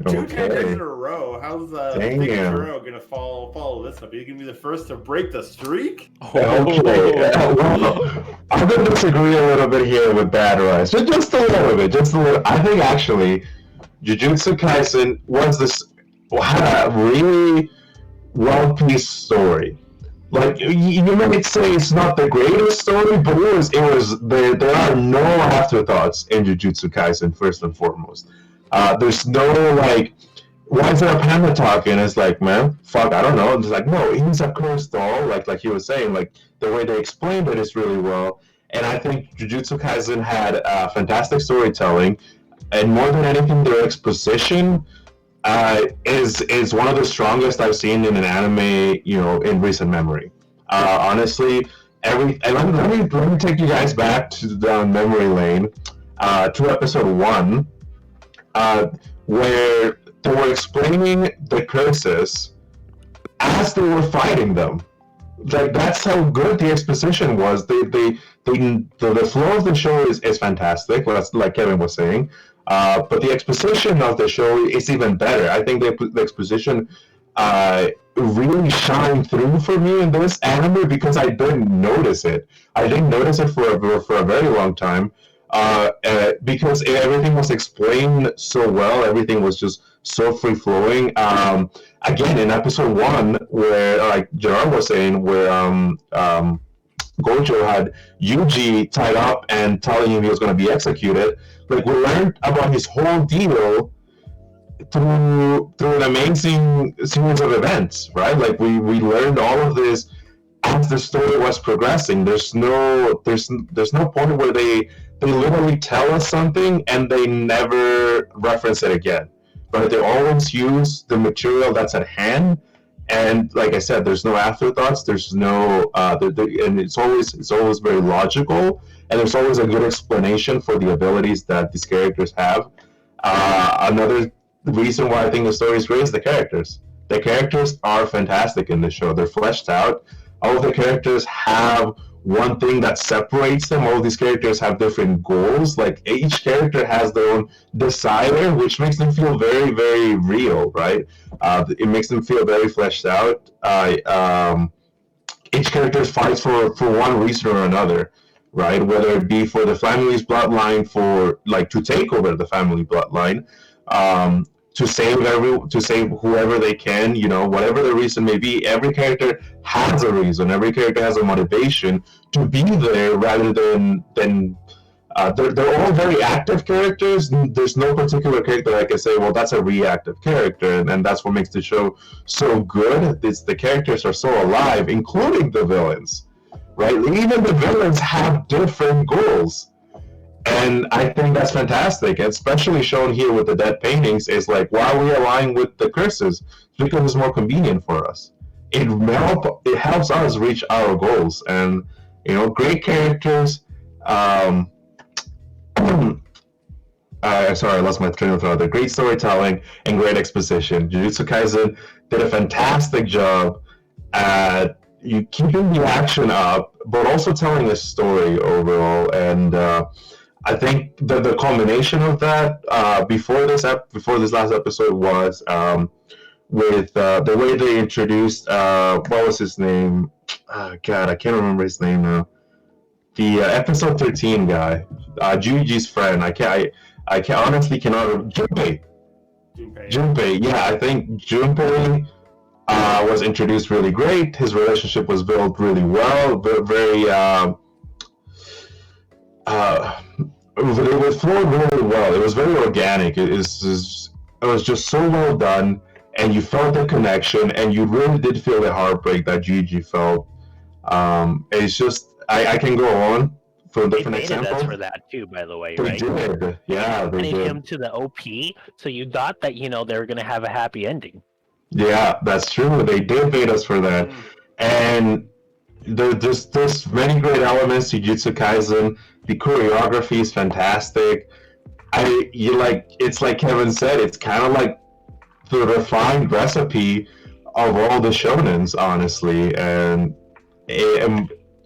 Okay. 2 10 in a row. How's Thicc Churro gonna follow this up? Are you gonna be the first to break the streak? Okay. Well, I'm gonna disagree a little bit here with Bad Rise. Just a little bit. I think actually, Jujutsu Kaisen had a really well-pieced story. Like, you might say it's not the greatest story, but there are no afterthoughts in Jujutsu Kaisen, first and foremost. There's no, like, why is there a panda talking? It's like, man, fuck, I don't know. It's like, no, he's a cursed doll, like he was saying, like, the way they explained it is really well. And I think Jujutsu Kaisen had fantastic storytelling, and more than anything, their exposition is one of the strongest I've seen in an anime, in recent memory. Honestly, let me take you guys back to the memory lane, to episode 1, where they were explaining the curses as they were fighting them. Like, that's how good the exposition was. The flow of the show is fantastic. Like Kevin was saying. But the exposition of the show is even better. I think the exposition really shined through for me in this anime because I didn't notice it. I didn't notice it for a very long time because everything was explained so well. Everything was just so free-flowing. Again, in episode 1, where, like Gerard was saying, where Gojo had Yuji tied up and telling him he was going to be executed. Like, we learned about his whole deal through an amazing series of events, right? Like, we learned all of this as the story was progressing. There's no point where they literally tell us something and they never reference it again, right? They always use the material that's at hand. And like I said, there's no afterthoughts. There's no, and it's always very logical, and there's always a good explanation for the abilities that these characters have. Another reason why I think the story is great is the characters. The characters are fantastic in this show. They're fleshed out. All of the characters have one thing that separates them. All of these characters have different goals. Like, each character has their own desire, which makes them feel very, very real, right? It makes them feel very fleshed out. Each character fights for one reason or another, right? Whether it be for the family's bloodline, to take over the family bloodline, to save whoever they can, whatever the reason may be. Every character has a reason. Every character has a motivation to be there, rather than they're all very active characters. There's no particular character I can say, well, that's a reactive character, and that's what makes the show so good. The characters are so alive, including the villains, right? Even the villains have different goals. And I think that's fantastic, especially shown here with the dead paintings. Is like, why are we aligning with the curses? Because it's more convenient for us. It helps us reach our goals, and great characters. sorry, I lost my train of thought. The great storytelling and great exposition. Jujutsu Kaisen did a fantastic job at you keeping the action up, but also telling a story overall. And I think the combination of that before this last episode was with the way they introduced what was his name? God, I can't remember his name now. The episode 13 guy, Juji's friend. I can honestly cannot remember. Junpei. Yeah, I think Junpei was introduced really great. His relationship was built really well. Very it was flowed really well. It was very organic. It was just so well done, and you felt the connection, and you really did feel the heartbreak that Gigi felt. It's just I can go on for different examples. Us for that too, by the way, They right? did, yeah. They They did. him to the OP, so you thought that they were gonna have a happy ending. Yeah, that's true. They did bait us for that, and there's many great elements to Jujutsu Kaisen. The choreography is fantastic. It's like Kevin said. It's kind of like the refined recipe of all the shonens, honestly. And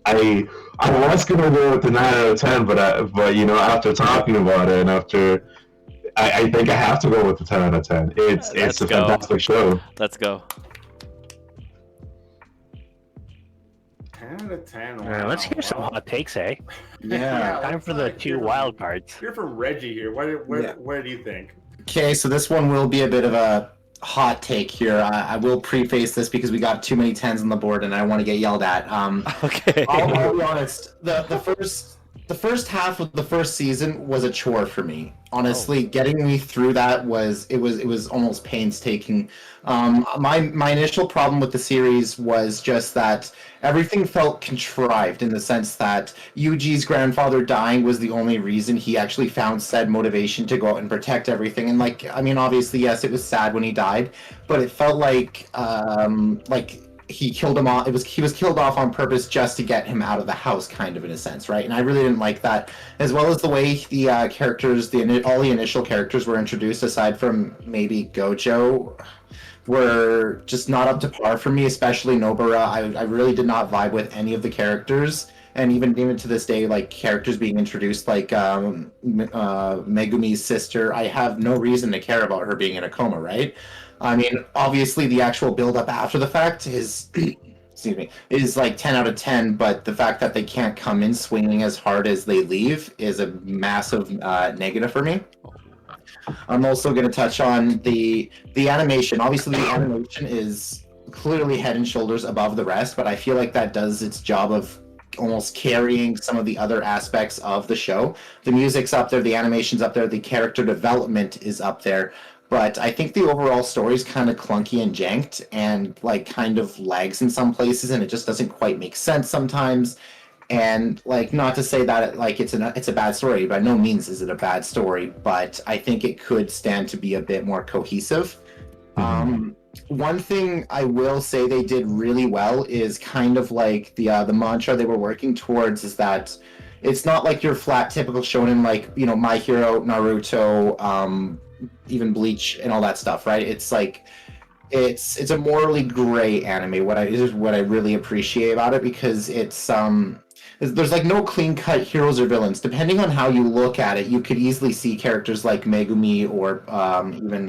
I was gonna go with the 9 out of 10, but after talking about it and after. I think I have to go with the 10 out of 10. It's a fantastic show. Let's go. 10 out of 10. All right, let's hear some hot takes, eh? Yeah. Time for the two wild cards. Hear from Reggie here. What do you think? Okay, so this one will be a bit of a hot take here. I will preface this because we got too many 10s on the board and I want to get yelled at. Okay. I'll be honest. The first half of the first season was a chore for me. Honestly, getting me through that was almost painstaking. My initial problem with the series was just that everything felt contrived in the sense that Yuji's grandfather dying was the only reason he actually found said motivation to go out and protect everything. And obviously, yes, it was sad when he died, but it felt like he killed him off. He was killed off on purpose just to get him out of the house, kind of in a sense, right? And I really didn't like that, as well as the way the characters, all the initial characters were introduced, aside from maybe Gojo, were just not up to par for me. Especially Nobara, I really did not vibe with any of the characters, and even to this day, like characters being introduced, like Megumi's sister, I have no reason to care about her being in a coma, right? I mean, obviously, the actual build-up after the fact is, is like 10 out of 10, but the fact that they can't come in swinging as hard as they leave is a massive negative for me. I'm also going to touch on the animation. Obviously, the animation is clearly head and shoulders above the rest, but I feel like that does its job of almost carrying some of the other aspects of the show. The music's up there, the animation's up there, the character development is up there. But I think the overall story is kind of clunky and janked and kind of lags in some places, and it just doesn't quite make sense sometimes. And not to say that it's a bad story. By no means is it a bad story, but I think it could stand to be a bit more cohesive. One thing I will say they did really well is kind of like the mantra they were working towards is that it's not like your flat typical shonen My Hero, Naruto, even Bleach and all that stuff, right? It's like it's a morally gray anime. What I really appreciate about it, because there's no clean-cut heroes or villains. Depending on how you look at it, you could easily see characters like Megumi or even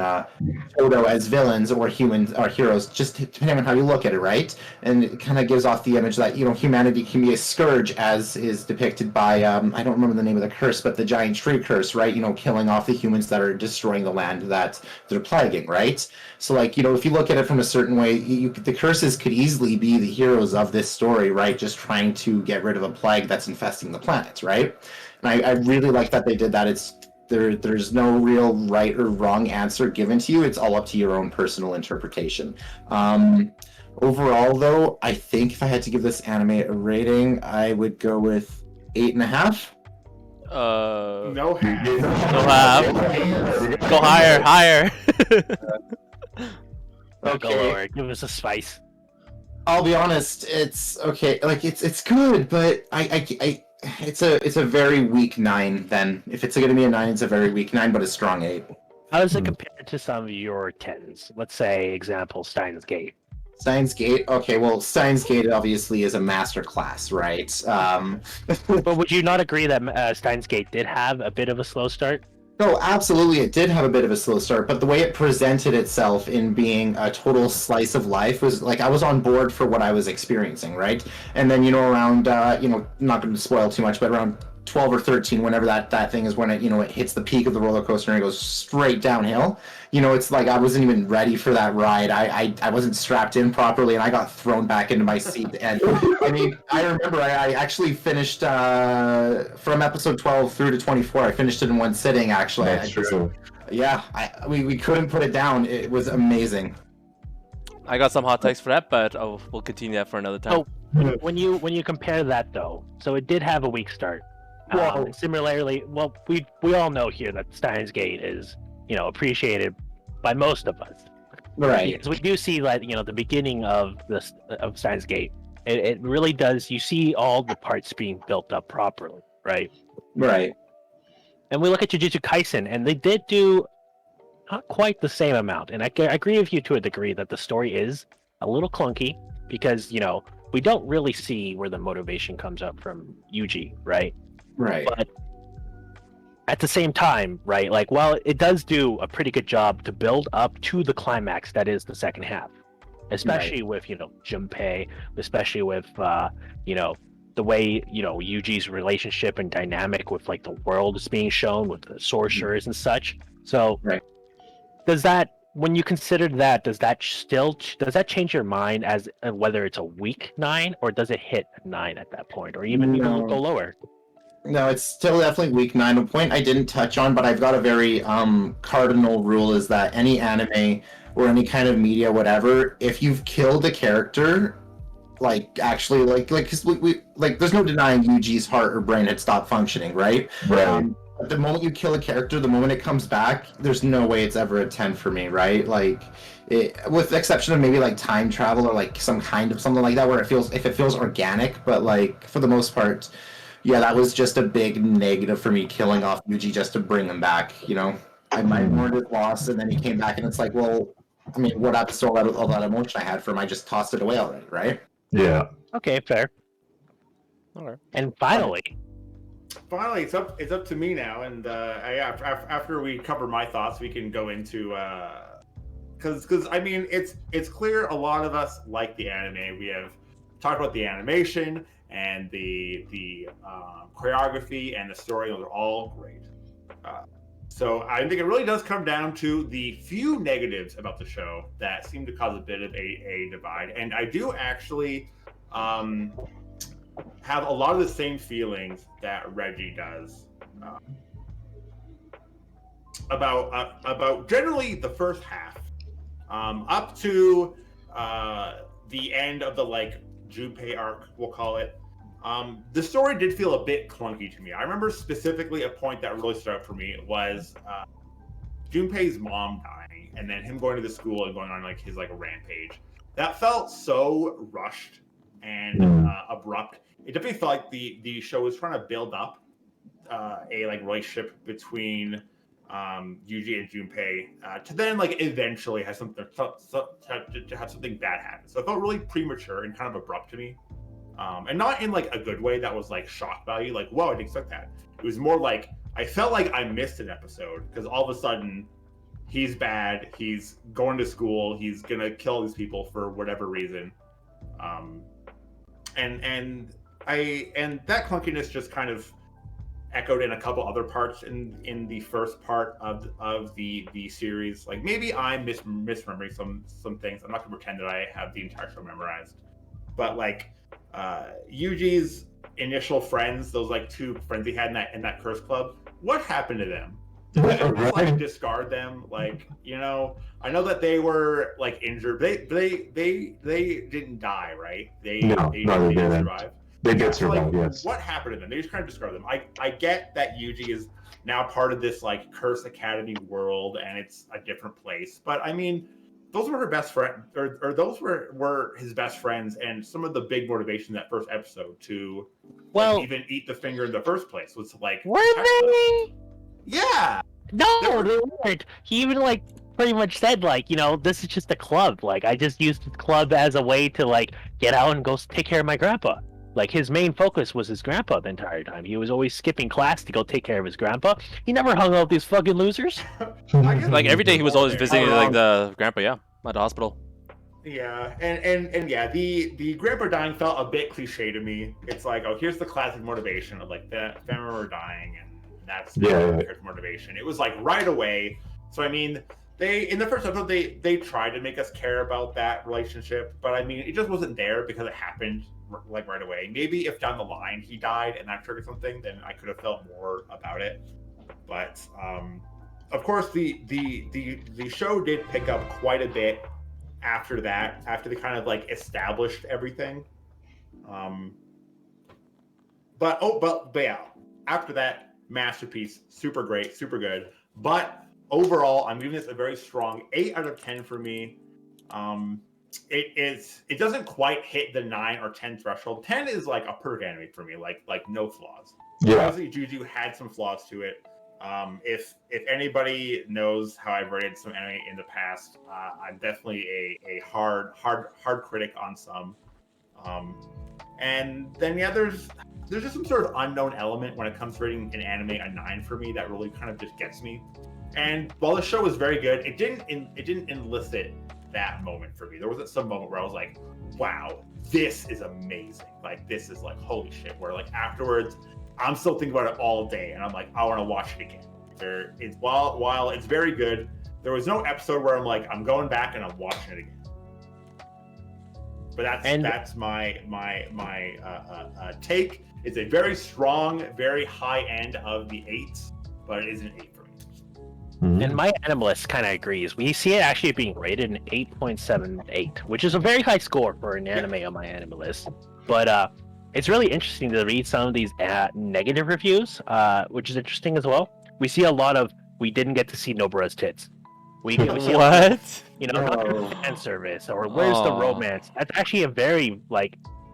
Todo as villains or humans or heroes, just depending on how you look at it, right? And it kind of gives off the image that humanity can be a scourge, as is depicted by I don't remember the name of the curse, but the giant tree curse, right? Killing off the humans that are destroying the land that they're plaguing, right? So if you look at it from a certain way, the curses could easily be the heroes of this story, right? Just trying to get rid of a plague that's infesting the planet, right? And I really like that they did that. There's no real right or wrong answer given to you. It's all up to your own personal interpretation. Overall, though, I think if I had to give this anime a rating, I would go with 8.5. No half. No half. Go higher. Go lower. Give us a spice. I'll be honest, it's okay. It's good, but I it's a very weak 9. Then if it's going to be a 9, it's a very weak 9, but a strong 8. How does it compare to some of your 10s? Let's say, example, Steins Gate. Steins Gate. Okay, well, Steins Gate obviously is a master class, right? But would you not agree that Steins Gate did have a bit of a slow start? No, absolutely, it did have a bit of a slow start, but the way it presented itself in being a total slice of life was like I was on board for what I was experiencing, right? And then around not going to spoil too much, but around 12 or 13, whenever that thing is when it hits the peak of the roller coaster and it goes straight downhill. It's like I wasn't even ready for that ride. I wasn't strapped in properly and I got thrown back into my seat. And I mean, I remember I actually finished from episode 12 through to 24. I finished it in one sitting, actually. That's true. Yeah, we couldn't put it down. It was amazing. I got some hot takes for that, but we'll continue that for another time. Oh, when you compare that though, so it did have a weak start. Similarly, well, we all know here that Steins Gate is appreciated by most of us, right? Because we do see like the beginning of Steins Gate. It really does. You see all the parts being built up properly, right? Right. And we look at Jujutsu Kaisen, and they did do not quite the same amount. And I agree with you to a degree that the story is a little clunky because we don't really see where the motivation comes up from Yuji, right? Right. But at the same time, right, like while it does do a pretty good job to build up to the climax that is the second half, especially with Junpei, especially with the way Yuji's relationship and dynamic with like the world is being shown with the sorcerers and such. So right. Does that, when you consider that, does that change your mind as whether it's a weak 9 or does it hit a 9 at that point or even go lower? No, it's still definitely weak 9. A point I didn't touch on, but I've got a very cardinal rule is that any anime or any kind of media, whatever, if you've killed a character, like actually, like cause we there's no denying Yuji's heart or brain had stopped functioning, right? Right. But the moment you kill a character, the moment it comes back, there's no way it's ever a 10 for me, right? Like, with the exception of maybe like time travel or like some kind of something like that, where if it feels organic, but like for the most part. Yeah, that was just a big negative for me, killing off Yuji just to bring him back, I mourned his loss, and then he came back, and it's like, well, I mean, what happened to all that emotion I had for him? I just tossed it away already, right? Yeah. Okay, fair. All right. And finally, it's up to me now, and after we cover my thoughts, we can go into because I mean, it's clear a lot of us like the anime. We have talked about the animation and the choreography and the story. Those are all great. So I think it really does come down to the few negatives about the show that seem to cause a bit of a divide. And I do actually have a lot of the same feelings that Reggie does about generally the first half up to the end of the like Junpei arc, we'll call it. The story did feel a bit clunky to me. I remember specifically a point that really stood out for me was Junpei's mom dying, and then him going to the school and going on like his like a rampage. That felt so rushed and abrupt. It definitely felt like the show was trying to build up a like relationship between Yuji and Junpei to then like eventually have something to have something bad happen. So it felt really premature and kind of abrupt to me. And not in like a good way that was like shock value, like, whoa, I didn't expect that. It was more like I felt like I missed an episode because all of a sudden he's bad, he's going to school, he's gonna kill these people for whatever reason. And that clunkiness just kind of echoed in a couple other parts in the first part of the series. Like maybe I'm misremembering some things. I'm not gonna pretend that I have the entire show memorized, but like Yuji's initial friends, those like 2 friends he had in that curse club, what happened to them? Did they ever like discard them? Like, I know that they were like injured. They didn't die, right? They didn't survive. They did survive, like, yes. What happened to them? They just kind of discard them. I get that Yuji is now part of this like Curse Academy world and it's a different place, but I mean, those were her best friend, or those were his best friends, and some of the big motivation in that first episode to even eat the finger in the first place was like. Were they? Yeah. No, they weren't. He even like pretty much said like, this is just a club. Like I just used the club as a way to like get out and go take care of my grandpa. Like his main focus was his grandpa the entire time. He was always skipping class to go take care of his grandpa. He never hung out with these fucking losers. Like every day he was always visiting like the grandpa, at the hospital. Yeah, and yeah, the grandpa dying felt a bit cliche to me. It's like, oh, here's the classic motivation of like the family were dying, and that's motivation. It was like right away. So I mean, they in the first episode they tried to make us care about that relationship, but I mean, it just wasn't there because it happened like right away. Maybe if down the line he died and that triggered something, then I could have felt more about it. But of course, the show did pick up quite a bit after that, after they kind of like established everything. But yeah, after that, masterpiece, super great, super good. But overall, I'm giving this a very strong 8 out of 10 for me. It doesn't quite hit the 9 or 10 threshold. 10 is like a perfect anime for me, like no flaws. Yeah. Obviously, Juju had some flaws to it. If anybody knows how I've rated some anime in the past, I'm definitely a hard critic on some. And then yeah, there's just some sort of unknown element when it comes to rating an anime a 9 for me that really kind of just gets me. And while the show was very good, it didn't elicit that moment for me. There wasn't some moment where I was like, wow, this is amazing. Like this is like holy shit. Where like afterwards, I'm still thinking about it all day, and I'm like, I want to watch it again. While it's very good, there was no episode where I'm like, I'm going back and I'm watching it again. But that's my take. It's a very strong, very high end of the 8s, but it is an 8 for me. And my Animalist kind of agrees. We see it actually being rated an 8.78, which is a very high score for an anime on my Animalist. But it's really interesting to read some of these negative reviews, which is interesting as well. We see a lot of, we didn't get to see Nobara's tits. We see What? a lot of, not fan service, or where's the romance? That's actually a very,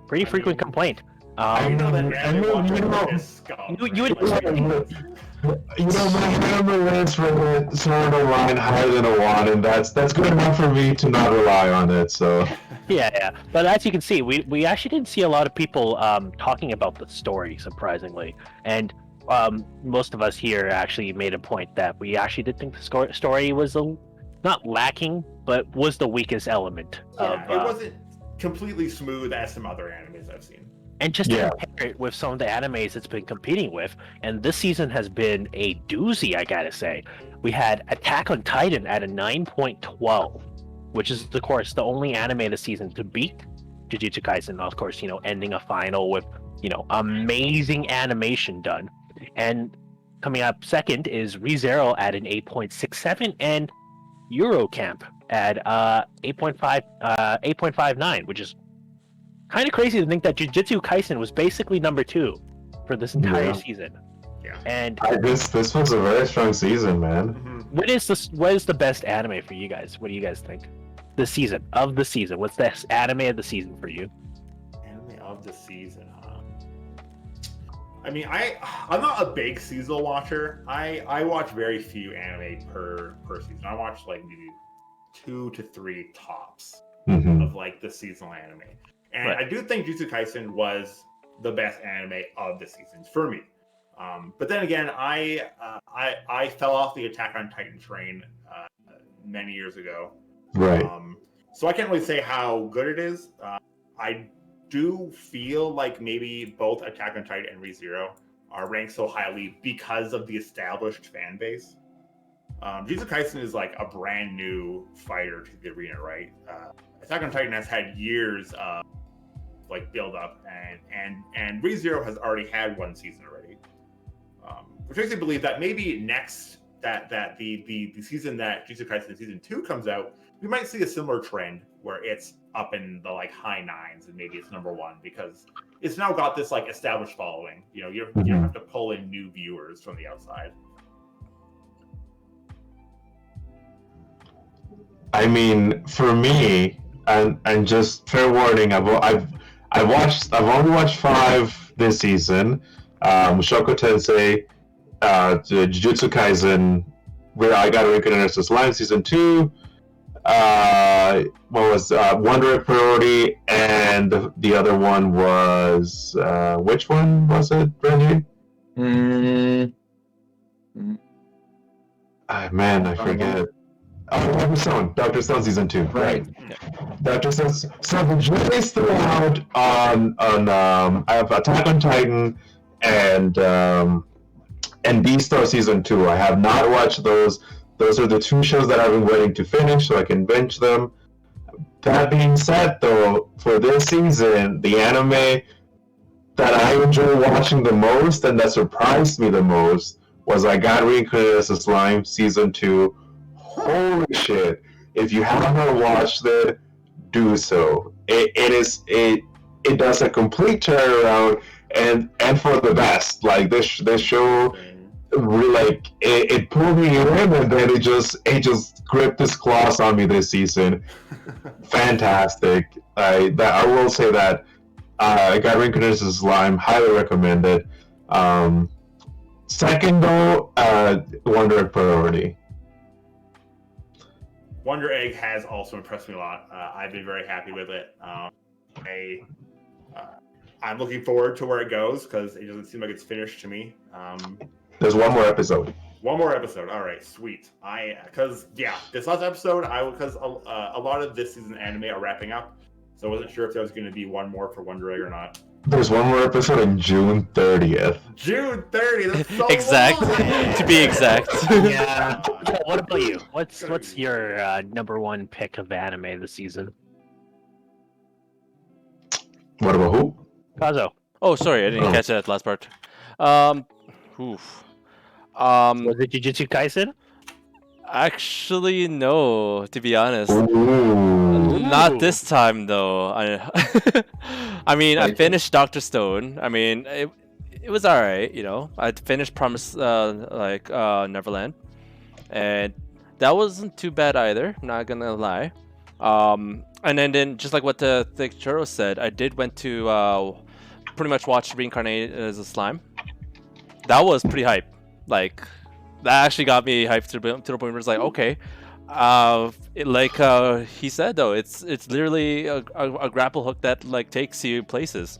pretty frequent complaint. You know that anime you would my Animalist rated sort of line higher than a 1, and that's good enough for me to not rely on it. So yeah. But as you can see, we actually didn't see a lot of people talking about the story, surprisingly, and most of us here actually made a point that we actually did think the story was not lacking, but was the weakest element. It wasn't completely smooth as some other animes I've seen. And just to compare it with some of the animes it's been competing with, and this season has been a doozy, I gotta say. We had Attack on Titan at a 9.12, which is, of course, the only anime this season to beat Jujutsu Kaisen. Of course, ending a final with, amazing animation done. And coming up second is ReZero at an 8.67, and Eurocamp at 8.59, which is kind of crazy to think that Jujutsu Kaisen was basically number 2 for this entire season. Yeah. And this was a very strong season, man. Mm-hmm. What is the best anime for you guys? What do you guys think? The season. What's the anime of the season for you? Anime of the season, huh? I mean, I'm not a big seasonal watcher. I watch very few anime per season. I watch like maybe 2 to 3 tops of like the seasonal anime. And I do think Jujutsu Kaisen was the best anime of the seasons for me. But then again, I fell off the Attack on Titan train many years ago. Right. So I can't really say how good it is. I do feel like maybe both Attack on Titan and ReZero are ranked so highly because of the established fan base. Jujutsu Kaisen is like a brand new fighter to the arena, right? Attack on Titan has had years of build up, and ReZero has already had 1 season already, which makes me believe that maybe next that the season that Jujutsu Kaisen season 2 comes out, we might see a similar trend where it's up in the high 9s and maybe it's number 1 because it's now got this established following. You don't have to pull in new viewers from the outside. I mean, for me, and just fair warning, I've only watched 5 this season. Shoko Tensei, the Jujutsu Kaisen, where I got recognized as Slime season 2. What was Wonder Egg Priority, and the other one was which one was it, Reggie? Man, I forget. Oh, Dr. Stone season 2. Right. Dr. Stone. So the really throughout on I have Attack on Titan and Beastar season 2. I have not watched those. Those are the 2 shows that I've been waiting to finish so I can binge them. That being said, though, for this season, the anime that I enjoy watching the most and that surprised me the most was I Got Reincarnated as a Slime season 2. Holy shit! If you haven't watched it, do so. It does a complete turnaround and for the best. Like this show. Like it pulled me in, and then it just gripped its claws on me this season. Fantastic. I will say that I got Reincarnated as a Slime, highly recommended. Second though, Wonder Egg Priority. Wonder Egg has also impressed me a lot. I've been very happy with it. I'm looking forward to where it goes because it doesn't seem like it's finished to me. There's one more episode. One more episode. All right, sweet. This last episode, because a lot of this season anime are wrapping up, so I wasn't sure if there was going to be one more for Wonder Egg or not. There's one more episode on June 30th. June 30th. That's so exact. long. To be exact. Yeah. What about you? What's your number 1 pick of anime this season? What about who? Kazo. Oh, sorry, I didn't catch that last part. Oof. Was it Jujutsu Kaisen? Actually, no. To be honest, Ooh. not this time though. I mean, I finished Doctor Stone. I mean, it was alright. You know, I finished Promise, Neverland, and that wasn't too bad either. Not gonna lie. And then just like what the Thicc Churro said, I did went to pretty much watch Reincarnated as a Slime. That was pretty hype. Like, that actually got me hyped to the point where it's like, okay. He said though, it's literally a grapple hook that like takes you places.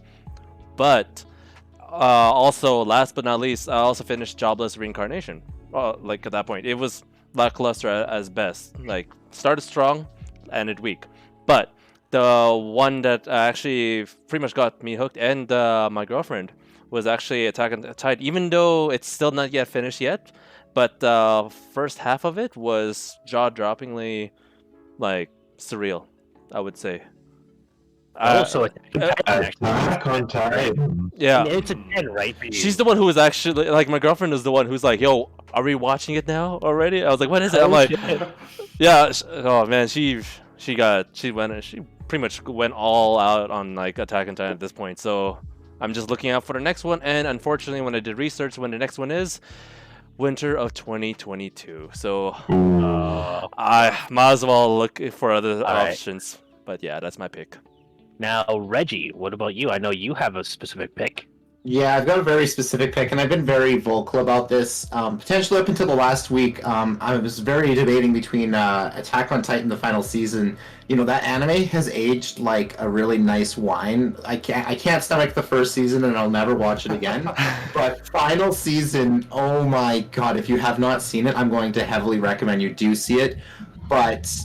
But also, last but not least, I also finished Jobless Reincarnation. Like at that point, it was lackluster as best. Like, started strong, ended weak. But the one that actually pretty much got me hooked and my girlfriend was actually Attack on Titan, even though it's still not yet finished yet. But the first half of it was jaw-droppingly, like, surreal, I would say. So Attack on Titan. Yeah. It's a 10, right? For you? She's the one who was actually, like, my girlfriend is the one who's like, yo, are we watching it now already? I was like, what is it? I'm like, yeah, oh man, she pretty much went all out on, like, Attack on Titan at this point. So I'm just looking out for the next one. And unfortunately, when I did research when the next one is, winter of 2022. So I might as well look for other options. But yeah, that's my pick. Now, Reggie, what about you? I know you have a specific pick. Yeah, I've got a very specific pick, and I've been very vocal about this. Potentially up until the last week, I was very debating between Attack on Titan, the final season. You know, that anime has aged like a really nice wine. I can't stomach the first season, and I'll never watch it again. But final season, oh my god! If you have not seen it, I'm going to heavily recommend you do see it. But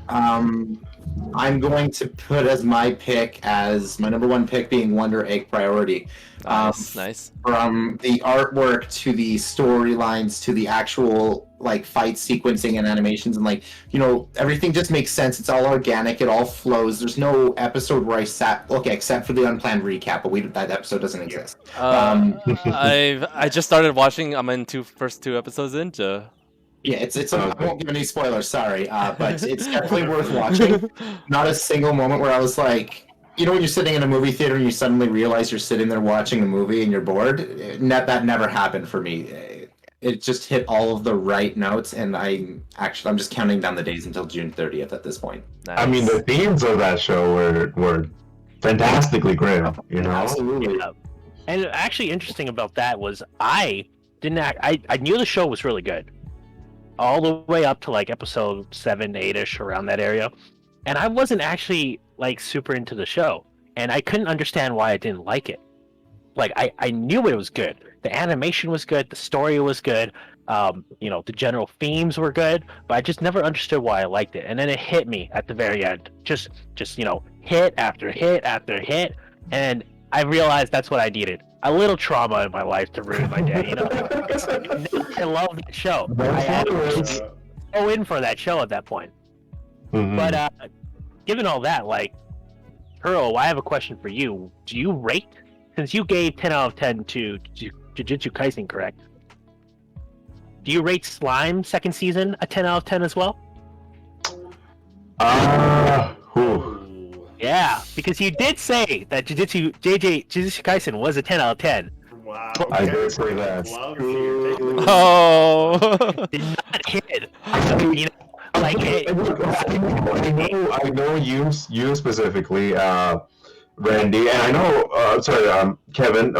I'm going to put as my pick as my number 1 pick being Wonder Egg Priority. Nice. From the artwork to the storylines to the actual like fight sequencing and animations and like, you know, everything just makes sense. It's all organic. It all flows. There's no episode where I sat, okay, except for the unplanned recap, but that episode doesn't exist. I just started watching. I'm in first 2 episodes into. Yeah, it's I won't give any spoilers, sorry, but it's definitely worth watching. Not a single moment where I was like, you know, when you're sitting in a movie theater and you suddenly realize you're sitting there watching a movie and you're bored. That never happened for me. it just hit all of the right notes, and I'm just counting down the days until June 30th at this point. Nice. I mean, the themes of that show were fantastically grim, you know? Absolutely. Yeah. And actually interesting about that was I knew the show was really good. All the way up to like episode 7, 8-ish, around that area. And I wasn't actually like super into the show. And I couldn't understand why I didn't like it. Like I knew it was good. The animation was good, the story was good, the general themes were good, but I just never understood why I liked it. And then it hit me at the very end. Just hit after hit after hit, and I realized that's what I needed. A little trauma in my life to ruin my day, I love that show. I had to go in for that show at that point. Mhm. But given all that, like, Churro, I have a question for you. Do you rate, since you gave 10 out of 10 to Jujutsu Kaisen, correct? Do you rate Slime second season a 10 out of 10 as well? Whew. Yeah, because you did say that Jujutsu Kaisen was a 10 out of 10. Wow. I did say that. Gloves here. Take the- Oh. Did not hit. Like it. I know you specifically, Randy, and I know, Kevin,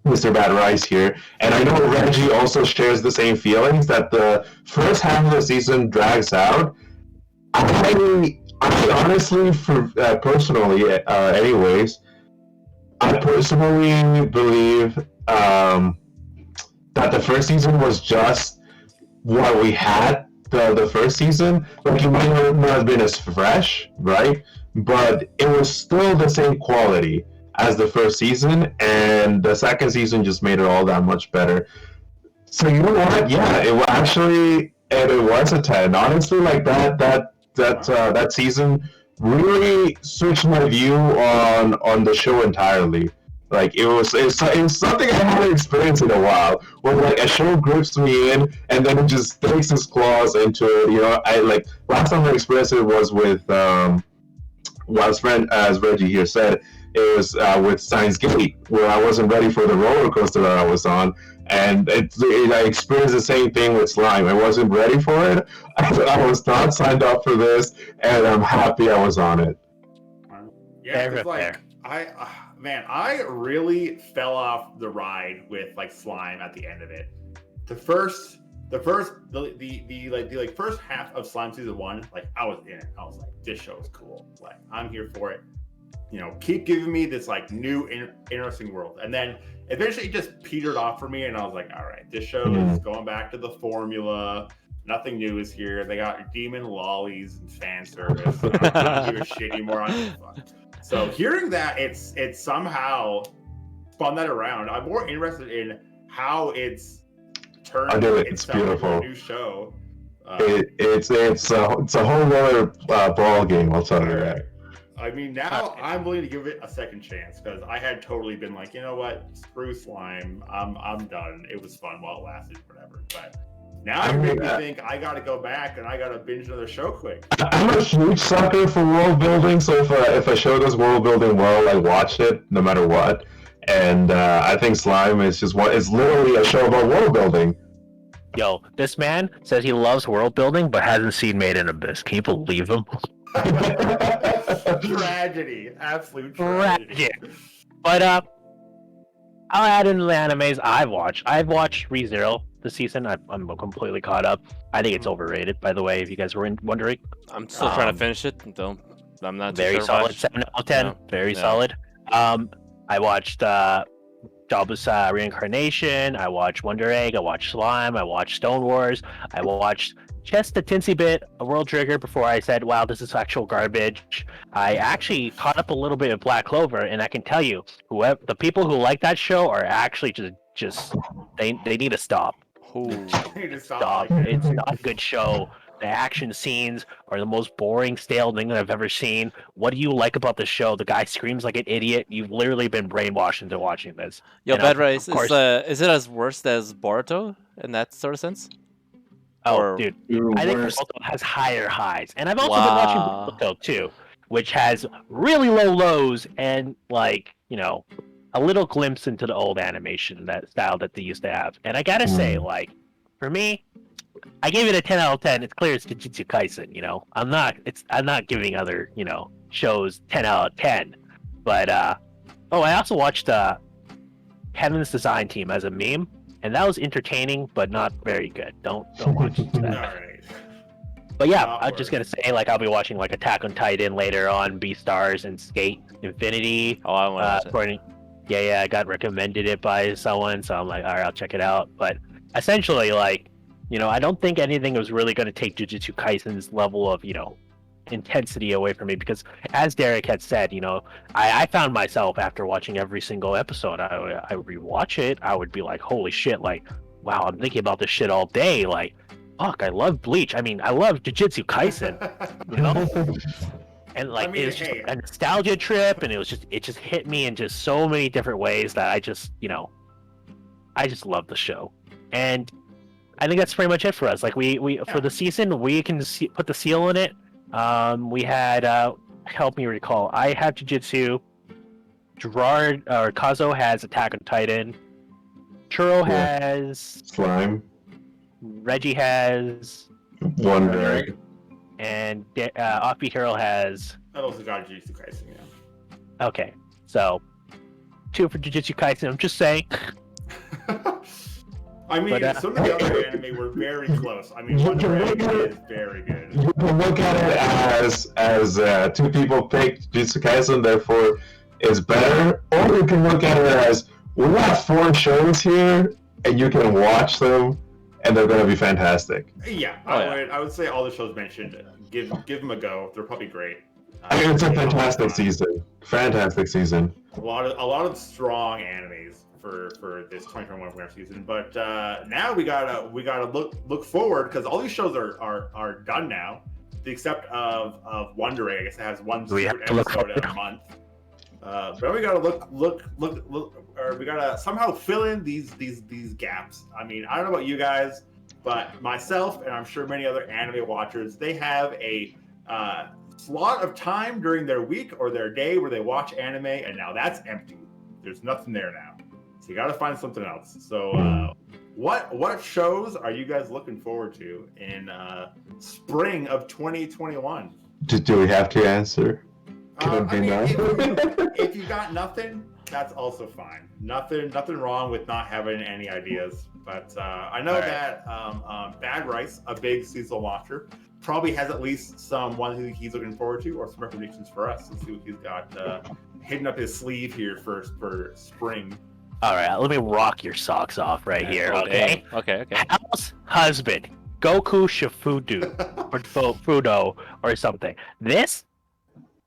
Mr. Bad Rice here, and I know Reggie also shares the same feelings that the first half of the season drags out. I honestly, personally, anyways, I personally believe that the first season was just what we had the first season. Like, it might not have been as fresh, right? But it was still the same quality as the first season, and the second season just made it all that much better. So you know what? Yeah, it was a 10. Honestly, like that season really switched my view on the show entirely. Like, it was something I hadn't experienced in a while, where like a show grips me in and then it just takes its claws into it. I like, last time I experienced it was with as Reggie here said, it was with Steins Gate, where I wasn't ready for the roller coaster that I was on, and I experienced the same thing with Slime. I wasn't ready for it. I was not signed up for this, and I'm happy I was on it. Yeah, Fair, it's like fair. I really fell off the ride with like Slime at the end of it. The first half of Slime season 1, like, I was in it. I was like, this show is cool. Like, I'm here for it. Keep giving me this like new interesting world. And then eventually it just petered off for me, and I was like, all right, this show is going back to the formula. Nothing new is here. They got demon lollies and fan service. I don't give a shit anymore. I don't give a fuck. So hearing that it's somehow spun that around, I'm more interested in how it's turned It's beautiful. into a new show. It's a whole other ball game. I'll tell you that. I mean, now I'm willing to give it a second chance, because I had totally been like, you know what, screw Slime. I'm done. It was fun while it lasted, whatever. But now you make me think I got to go back and I got to binge another show quick. I'm a huge sucker for world building, so if a show does world building well, I watch it no matter what. And I think Slime is it's literally a show about world building. Yo, this man says he loves world building but hasn't seen Made in Abyss. Can you believe him? Tragedy. Absolute tragedy. But I'll add in the animes I've watched. I've watched ReZero this season. I'm completely caught up. I think it's overrated, by the way, if you guys were wondering. I'm still trying to finish it, though. I'm not too Very sure solid, much. 7 out of 10. Yeah. Very Yeah. solid. I watched Jobless Reincarnation. I watched Wonder Egg. I watched Slime. I watched Stone Wars. I watched just a tinsy bit of World Trigger before I said, wow, this is actual garbage. I actually caught up a little bit of Black Clover, and I can tell you, the people who like that show are actually just they need to stop. Ooh. They need to Stop. It's not a good show. The action scenes are the most boring, stale thing that I've ever seen. What do you like about the show? The guy screams like an idiot. You've literally been brainwashed into watching this. Yo, And Bad of Rice, course- is it as worse as Boruto in that sort of sense? Oh, or- dude. I think Boruto has higher highs. And I've also Wow. been watching Boruto too, which has really low lows and, like, a little glimpse into the old animation that style that they used to have. And I gotta say, like, for me, I gave it a 10 out of 10. It's clear it's Jujutsu Kaisen, you know. I'm not giving other, you know, shows 10 out of 10. But I also watched Heaven's Design Team as a meme, and that was entertaining but not very good. Don't watch that. All right. But yeah, I'm just gonna say, like, I'll be watching like Attack on Titan later on, Beastars and Skate Infinity. Oh, I want to watch it. Yeah, I got recommended it by someone, so I'm like, all right, I'll check it out. But essentially, like, you know, I don't think anything was really going to take Jujutsu Kaisen's level of, you know, intensity away from me, because as Derek had said, you know, I found myself after watching every single episode, I would rewatch it, I would be like, holy shit, like, wow, I'm thinking about this shit all day, like, fuck, I love Bleach. I mean, I love Jujutsu Kaisen, you know? And like, it was just a nostalgia trip, and it just hit me in just so many different ways that I just, you know, I just love the show. And I think that's pretty much it for us. Like, we for the season, we can put the seal on it. We had, help me recall, I have Jujutsu, Gerard, or Kazo has Attack on Titan, Churro has Slime. Reggie has Wonder. and Offbeat Hero has. I also got Jujutsu Kaisen, yeah. Okay, so 2 for Jujutsu Kaisen. I'm just saying. I mean, some of the other anime were very close. I mean, Wonder Egg is very good. You can look at it as 2 people picked Jujutsu Kaisen, therefore it's better, or you can look at it as we have 4 shows here, and you can watch them, and they're going to be fantastic. Yeah, I would say all the shows mentioned, give them a go. They're probably great. I mean, it's a fantastic season. Fantastic season. A lot of strong animes for this 2021 winter season. But now we gotta look forward, because all these shows are done now, except of Wonder Egg. I guess it has one episode a month. But we gotta look, or we gotta somehow fill in these gaps. I mean, I don't know about you guys, but myself, and I'm sure many other anime watchers, they have a slot of time during their week or their day where they watch anime, and now that's empty. There's nothing there now. So you gotta find something else. So what shows are you guys looking forward to in spring of 2021? Do we have to answer? If you got nothing, that's also fine. Nothing wrong with not having any ideas. But I know that Bad Rice, a big seasonal watcher, probably has at least some one he's looking forward to, or some recommendations for us. Let's see what he's got hidden up his sleeve here for spring. All right, let me rock your socks off right here, okay? Okay. House husband, Goku Shifudu, or Fudo, or something. This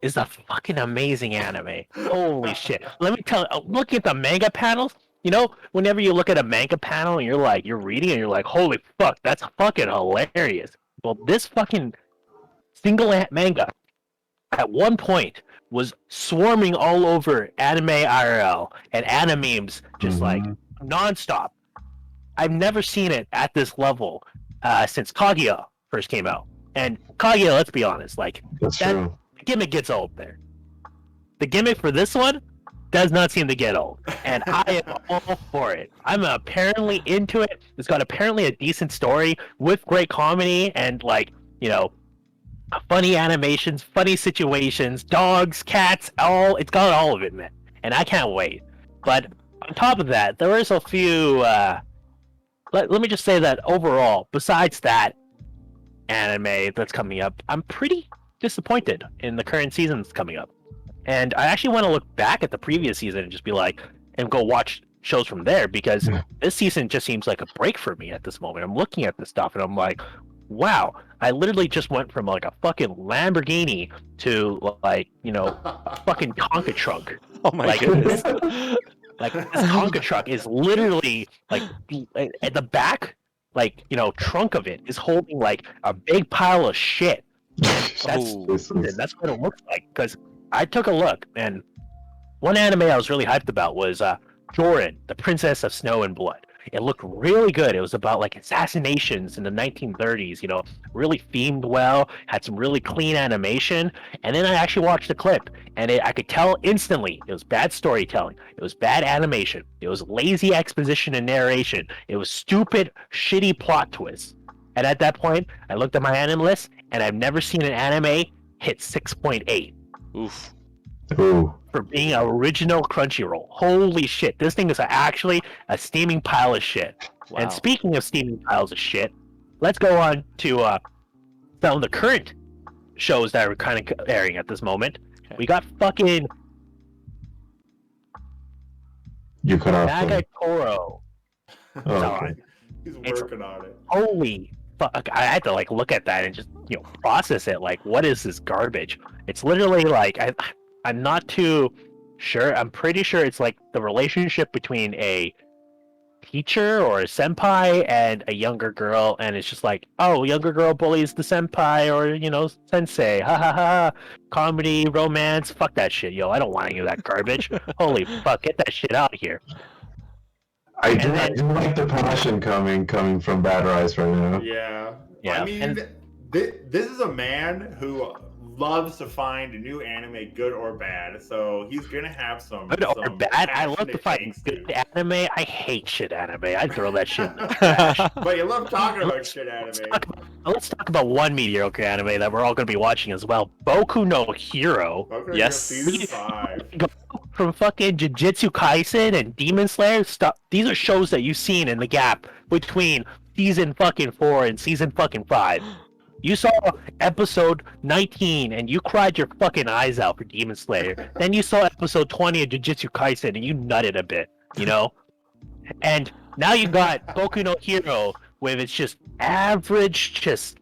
is a fucking amazing anime. Holy shit. Let me tell you, look at the manga panels. You know, whenever you look at a manga panel and you're reading and you're like, holy fuck, that's fucking hilarious. Well, this fucking single manga at one point was swarming all over anime IRL and animemes, just like nonstop. I've never seen it at this level since Kaguya first came out. And Kaguya, let's be honest, like, true. The gimmick gets old there. The gimmick for this one does not seem to get old, and I am all for it. I'm apparently into it. It's got apparently a decent story with great comedy and, like, you know, funny animations, funny situations, dogs, cats, it's got all of it, man. And I can't wait. But on top of that, there is a few, let me just say that overall, besides that anime that's coming up, I'm pretty disappointed in the current season that's coming up. And I actually want to look back at the previous season and just be like, and go watch shows from there, because this season just seems like a break for me at this moment. I'm looking at this stuff and I'm like, wow, I literally just went from like a fucking Lamborghini to, like, you know, a fucking Tonka truck. Oh my goodness. Like, this Tonka truck is literally, like, at the back, like, you know, trunk of it is holding like a big pile of shit. That's what it looks like. Because I took a look, and one anime I was really hyped about was Jorin, the Princess of Snow and Blood. It looked really good. It was about like assassinations in the 1930s, really themed well, had some really clean animation. And then I actually watched the clip, and I could tell instantly it was bad storytelling. It was bad animation. It was lazy exposition and narration. It was stupid, shitty plot twists. And at that point, I looked at my anime list, and I've never seen an anime hit 6.8. Oof. Ooh. For being an original Crunchyroll. Holy shit, this thing is actually a steaming pile of shit. Wow. And speaking of steaming piles of shit, let's go on to some of the current shows that are kind of airing at this moment. Okay. We got fucking You cut off. Thicc Churro. Oh, okay. He's It's- working on it. Holy fuck, I had to like look at that and just process it. Like, what is this garbage? It's literally like I'm not too sure. I'm pretty sure it's like the relationship between a teacher or a senpai and a younger girl, and it's just like, oh, younger girl bullies the senpai or sensei, ha ha ha, comedy, romance, fuck that shit, yo, I don't want any of that garbage. Holy fuck, get that shit out of here. I do like the passion coming from Bad Rise right now. Yeah. Yeah, I mean, and- this is a man who loves to find new anime, good or bad. So he's gonna have some Good or some bad? I love to passionate find takes, good too. anime. I hate shit anime. I'd throw that shit in the trash. But you love talking about shit anime. Let's talk about one mediocre anime that we're all going to be watching as well. Boku no Hero. Okay, Yes. Season 5. From fucking Jujutsu Kaisen and Demon Slayer stuff. These are shows that you've seen in the gap between season fucking 4 and season fucking 5. You saw episode 19 and you cried your fucking eyes out for Demon Slayer. Then you saw episode 20 of Jujutsu Kaisen and you nutted a bit, And now you got Boku no Hero with its just average, just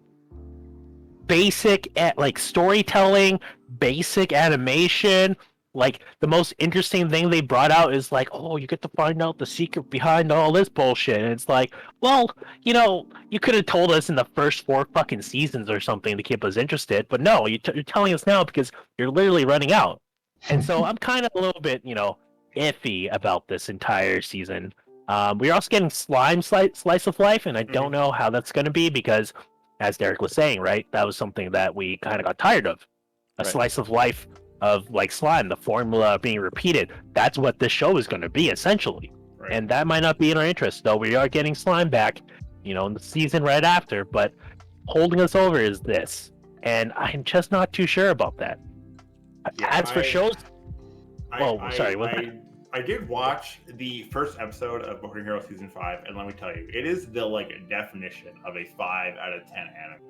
basic like storytelling, basic animation. Like, the most interesting thing they brought out is like, oh, you get to find out the secret behind all this bullshit. And it's like, well, you could have told us in the first 4 fucking seasons or something to keep us interested. But no, you're telling us now because you're literally running out. And so I'm kind of a little bit, iffy about this entire season. We're also getting Slime Slice of Life, and I don't know how that's going to be because, as Derek was saying, right, that was something that we kind of got tired of. A Right. slice of life of like slime, the formula being repeated. That's what this show is going to be essentially, Right. and that might not be in our interest. Though we are getting slime back, in the season right after. But holding us over is this, and I'm just not too sure about that. Yeah, As for shows, sorry, what? I did watch the first episode of Boku no Hero season 5, and let me tell you, it is the definition of a 5 out of 10 anime.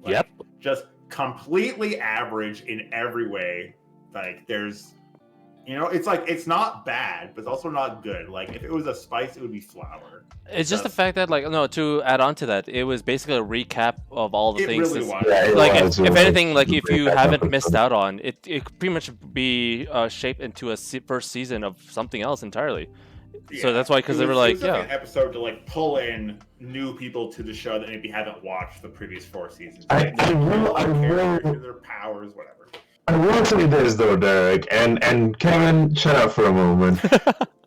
Yep. Just completely average in every way. Like, there's, it's like, it's not bad, but it's also not good. Like, if it was a spice, it would be flour. It's just the fact that, to add on to that, it was basically a recap of all the It things. really was. Yeah, it Like, was. if It was anything, like, if super you bad haven't episode. missed out on it, it could pretty much be shaped into a first season of something else entirely. So that's why, because they were like, it was an episode to pull in new people to the show that maybe haven't watched the previous 4 seasons. I will- Their powers, whatever. I will say this though, Derek, and Kevin, shut up for a moment.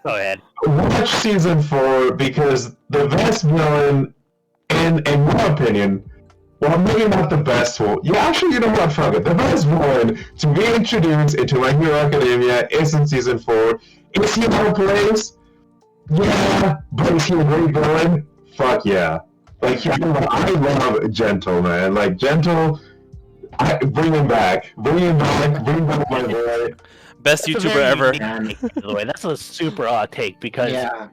Go ahead. Watch season 4 because the best villain, in my opinion, well, maybe not the best one. Yeah, actually, you know what? Fuck it. The best villain to be introduced into My Hero Academia is in season 4. Is he all plays? Yeah, but is he a great villain? Fuck yeah. Like, I love Gentle, man. Like, Gentle, bring him back. Bring back my boy. best That's a YouTuber very ever. unique take, by the way, that's a super odd take because Yeah.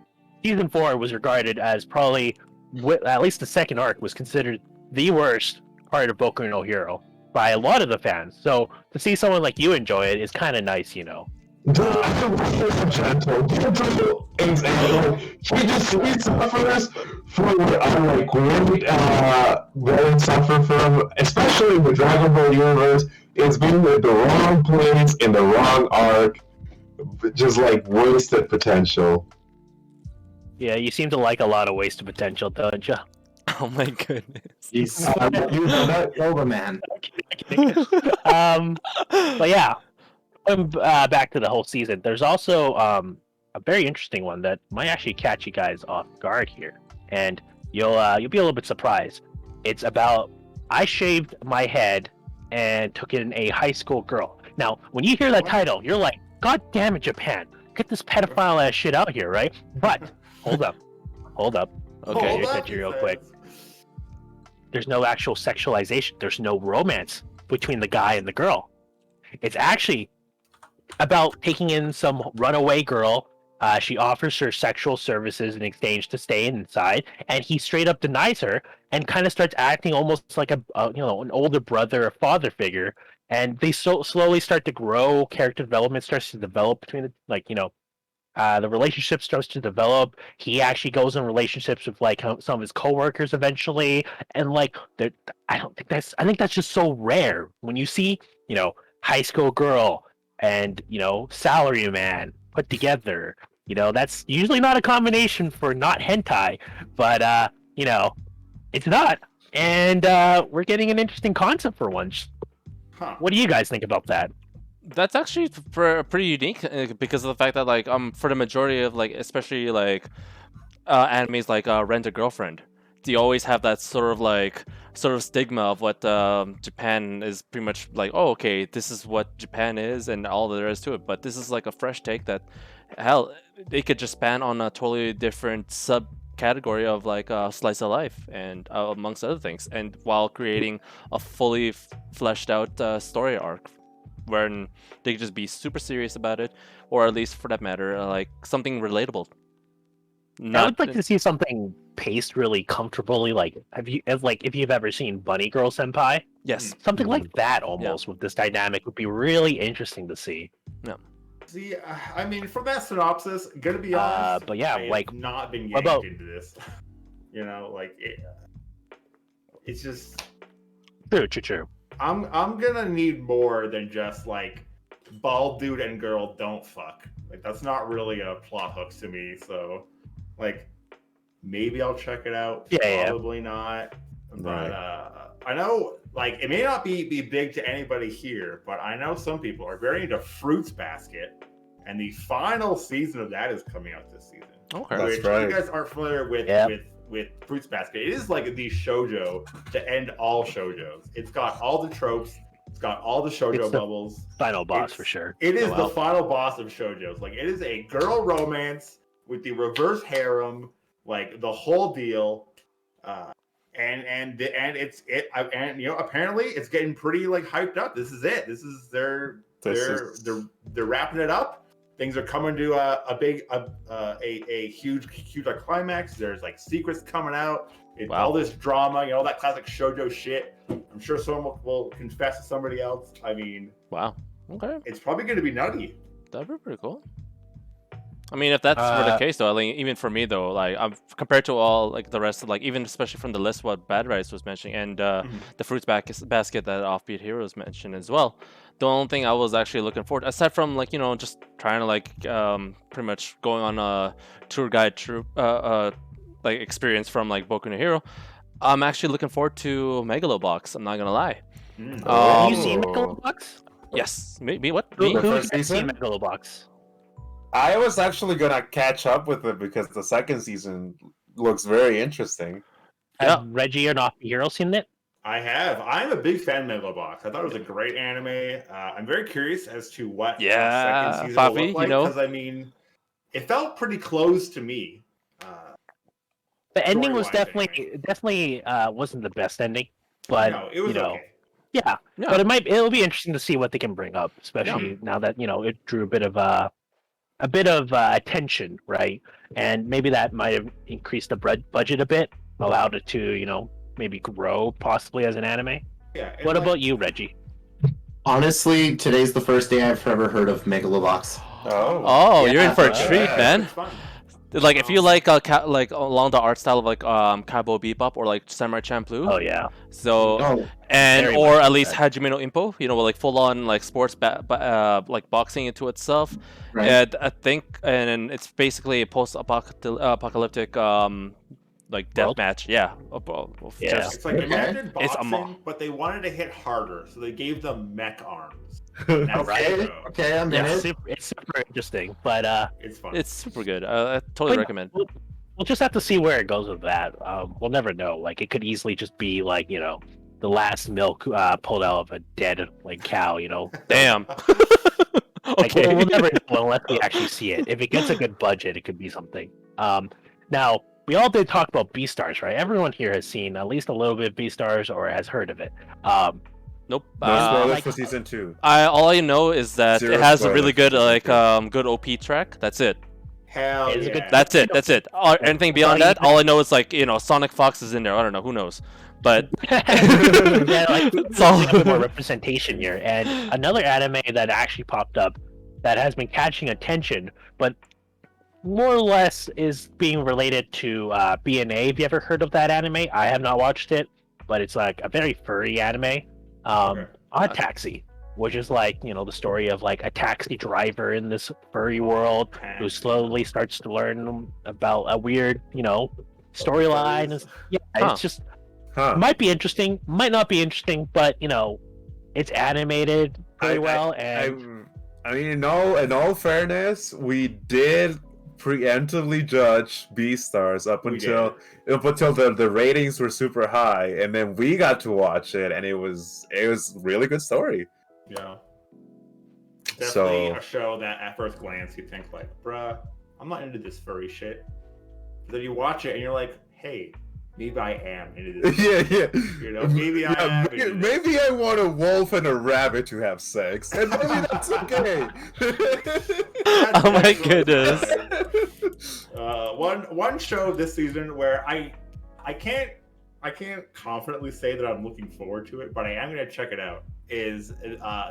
season 4 was regarded as probably, at least the second arc, was considered the worst part of Boku no Hero by a lot of the fans. So to see someone like you enjoy it is kind of nice, Dude, I love Gentle. Gentle is he suffers from what villains suffer from, especially with Dragon Ball Universe. It's being at the wrong place in the wrong arc, just wasted potential. Yeah, you seem to like a lot of wasted potential, don't you? Oh my goodness. You know that Yoga man. But yeah, back to the whole season. There's also a very interesting one that might actually catch you guys off guard here, and you'll be a little bit surprised. It's about I shaved my head and took in a high school girl. Now, when you hear that What? title, you're like, God damn it, Japan! Get this pedophile ass shit out here, right? But hold up. Okay. Hold Here's up, that he real says. quick. There's no actual sexualization. There's no romance between the guy and the girl. It's actually about taking in some runaway girl. She offers her sexual services in exchange to stay inside, and he straight up denies her and kind of starts acting almost like an older brother or father figure. And they slowly start to grow. Character development starts to develop between the relationship starts to develop. He actually goes in relationships with some of his coworkers eventually, and I think that's just so rare when you see high school girl and salary man put together. That's usually not a combination for not hentai, but it's not, and we're getting an interesting concept for once. Huh. What do you guys think about that? That's actually pretty unique because of the fact that for the majority of especially animes like Rent a Girlfriend, they always have that sort of stigma of what Japan is pretty much like. Oh, okay, this is what Japan is and all there is to it. But this is like a fresh take that, hell, they could just span on a totally different subcategory of slice of life and amongst other things, and while creating a fully fleshed out story arc when they could just be super serious about it, or at least for that matter, something relatable. I would like to see something paced really comfortably. If you've ever seen Bunny Girl Senpai, Yes. something like that almost with this dynamic would be really interesting to see. See, I mean, from that synopsis, gonna be honest, but yeah, I have not been what yanked about- into this. It's just True. I'm gonna need more than just bald dude and girl don't fuck. That's not really a plot hook to me. So maybe I'll check it out. Yeah. Probably not. But Right. I know it may not be big to anybody here, but I know some people are very into Fruits Basket, and the final season of that is coming out this season. Okay. That's Which, right. if you guys aren't familiar with Yep. with Fruits Basket, it is like the shoujo to end all shoujos. It's got all the tropes. It's got all the shoujo It's the bubbles. Final boss It's- for sure. It is Go the out. final boss of shoujos. It is a girl romance with the reverse harem, the whole deal. And apparently it's getting pretty hyped up. This is it. This is they're wrapping it up. Things are coming to a huge climax. There's secrets coming out. Wow. All this drama, all that classic shoujo shit. I'm sure someone will confess to somebody else. I mean, Wow. Okay. it's probably going to be nutty. That'd be pretty cool. I mean, if that's the case, though, even for me, though, I'm compared to all the rest of even especially from the list what Bad Rice was mentioning and the Fruits basket that Offbeat Heroes mentioned as well. The only thing I was actually looking forward, aside from just trying to pretty much going on a tour guide experience from Boku no Hero, I'm actually looking forward to Megalobox. I'm not gonna lie. Have you seen Megalobox? Yes. Me? What? Who Me? first has seen season? Megalobox? I was actually gonna catch up with it because the second season looks very interesting. Yeah. Have Reggie or Not Hero seen it? I have. I'm a big fan of Megalobox. I thought it was a great anime. I'm very curious as to what the Yeah, second season will Fabi, look like, because I mean, it felt pretty close to me. The ending was Story-wise, definitely wasn't the best ending, but no, it was okay. yeah. Yeah. But it'll be interesting to see what they can bring up, especially now that it drew a bit of attention, right? And maybe that might have increased the budget a bit, allowed it to maybe grow possibly as an anime. Yeah. What about you, Reggie? Honestly, today's the first day I've ever heard of Megalobox. Oh, you're in for a Yeah, treat, man. It's fun. If you like along the art style of Cowboy Bebop or Samurai Champloo, Oh yeah, so Oh, and very or much at least that. Hajime no Ippo, full on sports boxing into itself. right. And I think and it's basically a apocalyptic death World? match. Yeah. Yeah. It's like Okay. imagine It's a boxing, but they wanted to hit harder, so they gave them mech arms. That's Okay, it, okay, I'm in it. It's super interesting, but It's fun. It's super good. I totally recommend. we'll just have to see where it goes with that. We'll never know. Like it could easily just be like the last milk pulled out of a dead like cow. Damn. Like, Okay. we'll never know unless we actually see it. If it gets a good budget, it could be something. Now we all did talk about Beastars, right? Everyone here has seen at least a little bit of Beastars or has heard of it. Nope. No spoilers like- for season 2. All I know is that Zero it has a really spoilers. good good OP track. That's it. Hell It's a yeah. good- That's it. Anything beyond that, all I know is like Sonic Fox is in there. I don't know. Who knows? But yeah, like It's all- a bit more representation here. And another anime that actually popped up that has been catching attention, but more or less is being related to BNA. Have you ever heard of that anime? I have not watched it, but it's like a very furry anime. Okay. Odd Taxi, which is like the story of like a taxi driver in this furry world who slowly starts to learn about a weird storyline. Yeah, Huh. it's just Huh. might be interesting, might not be interesting, but it's animated pretty well. And I mean, in all fairness, we did preemptively judge Beastars up We until the ratings were super high, and then we got to watch it, and it was really good story. Yeah. Definitely So- a show that at first glance you think like, bruh, I'm not into this furry shit. But then you watch it and you're like, hey, maybe I am into this. Yeah. Maybe I am. into this. Maybe I want a wolf and a rabbit to have sex, and maybe that's okay. Oh my goodness. One show this season where I can't confidently say that I'm looking forward to it, but I am gonna check it out. Is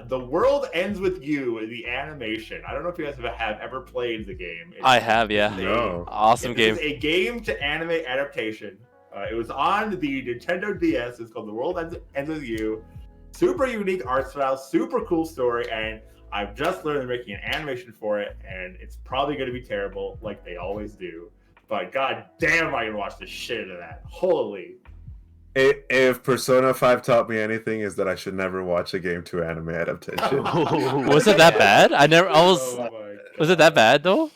The World Ends With You, the animation. I don't know if you guys have ever played the game. I have, yeah. No. Awesome game. It's a game to anime adaptation. It was on the Nintendo DS. It's called The World Ends With You. Super unique art style, super cool story, and I've just learned they're making an animation for it, and it's probably going to be terrible, like they always do. But god damn, I can watch the shit out of that. Holy. If Persona 5 taught me anything, is that I should never watch a game to anime adaptation. Was it that bad? Oh my Was it that bad though?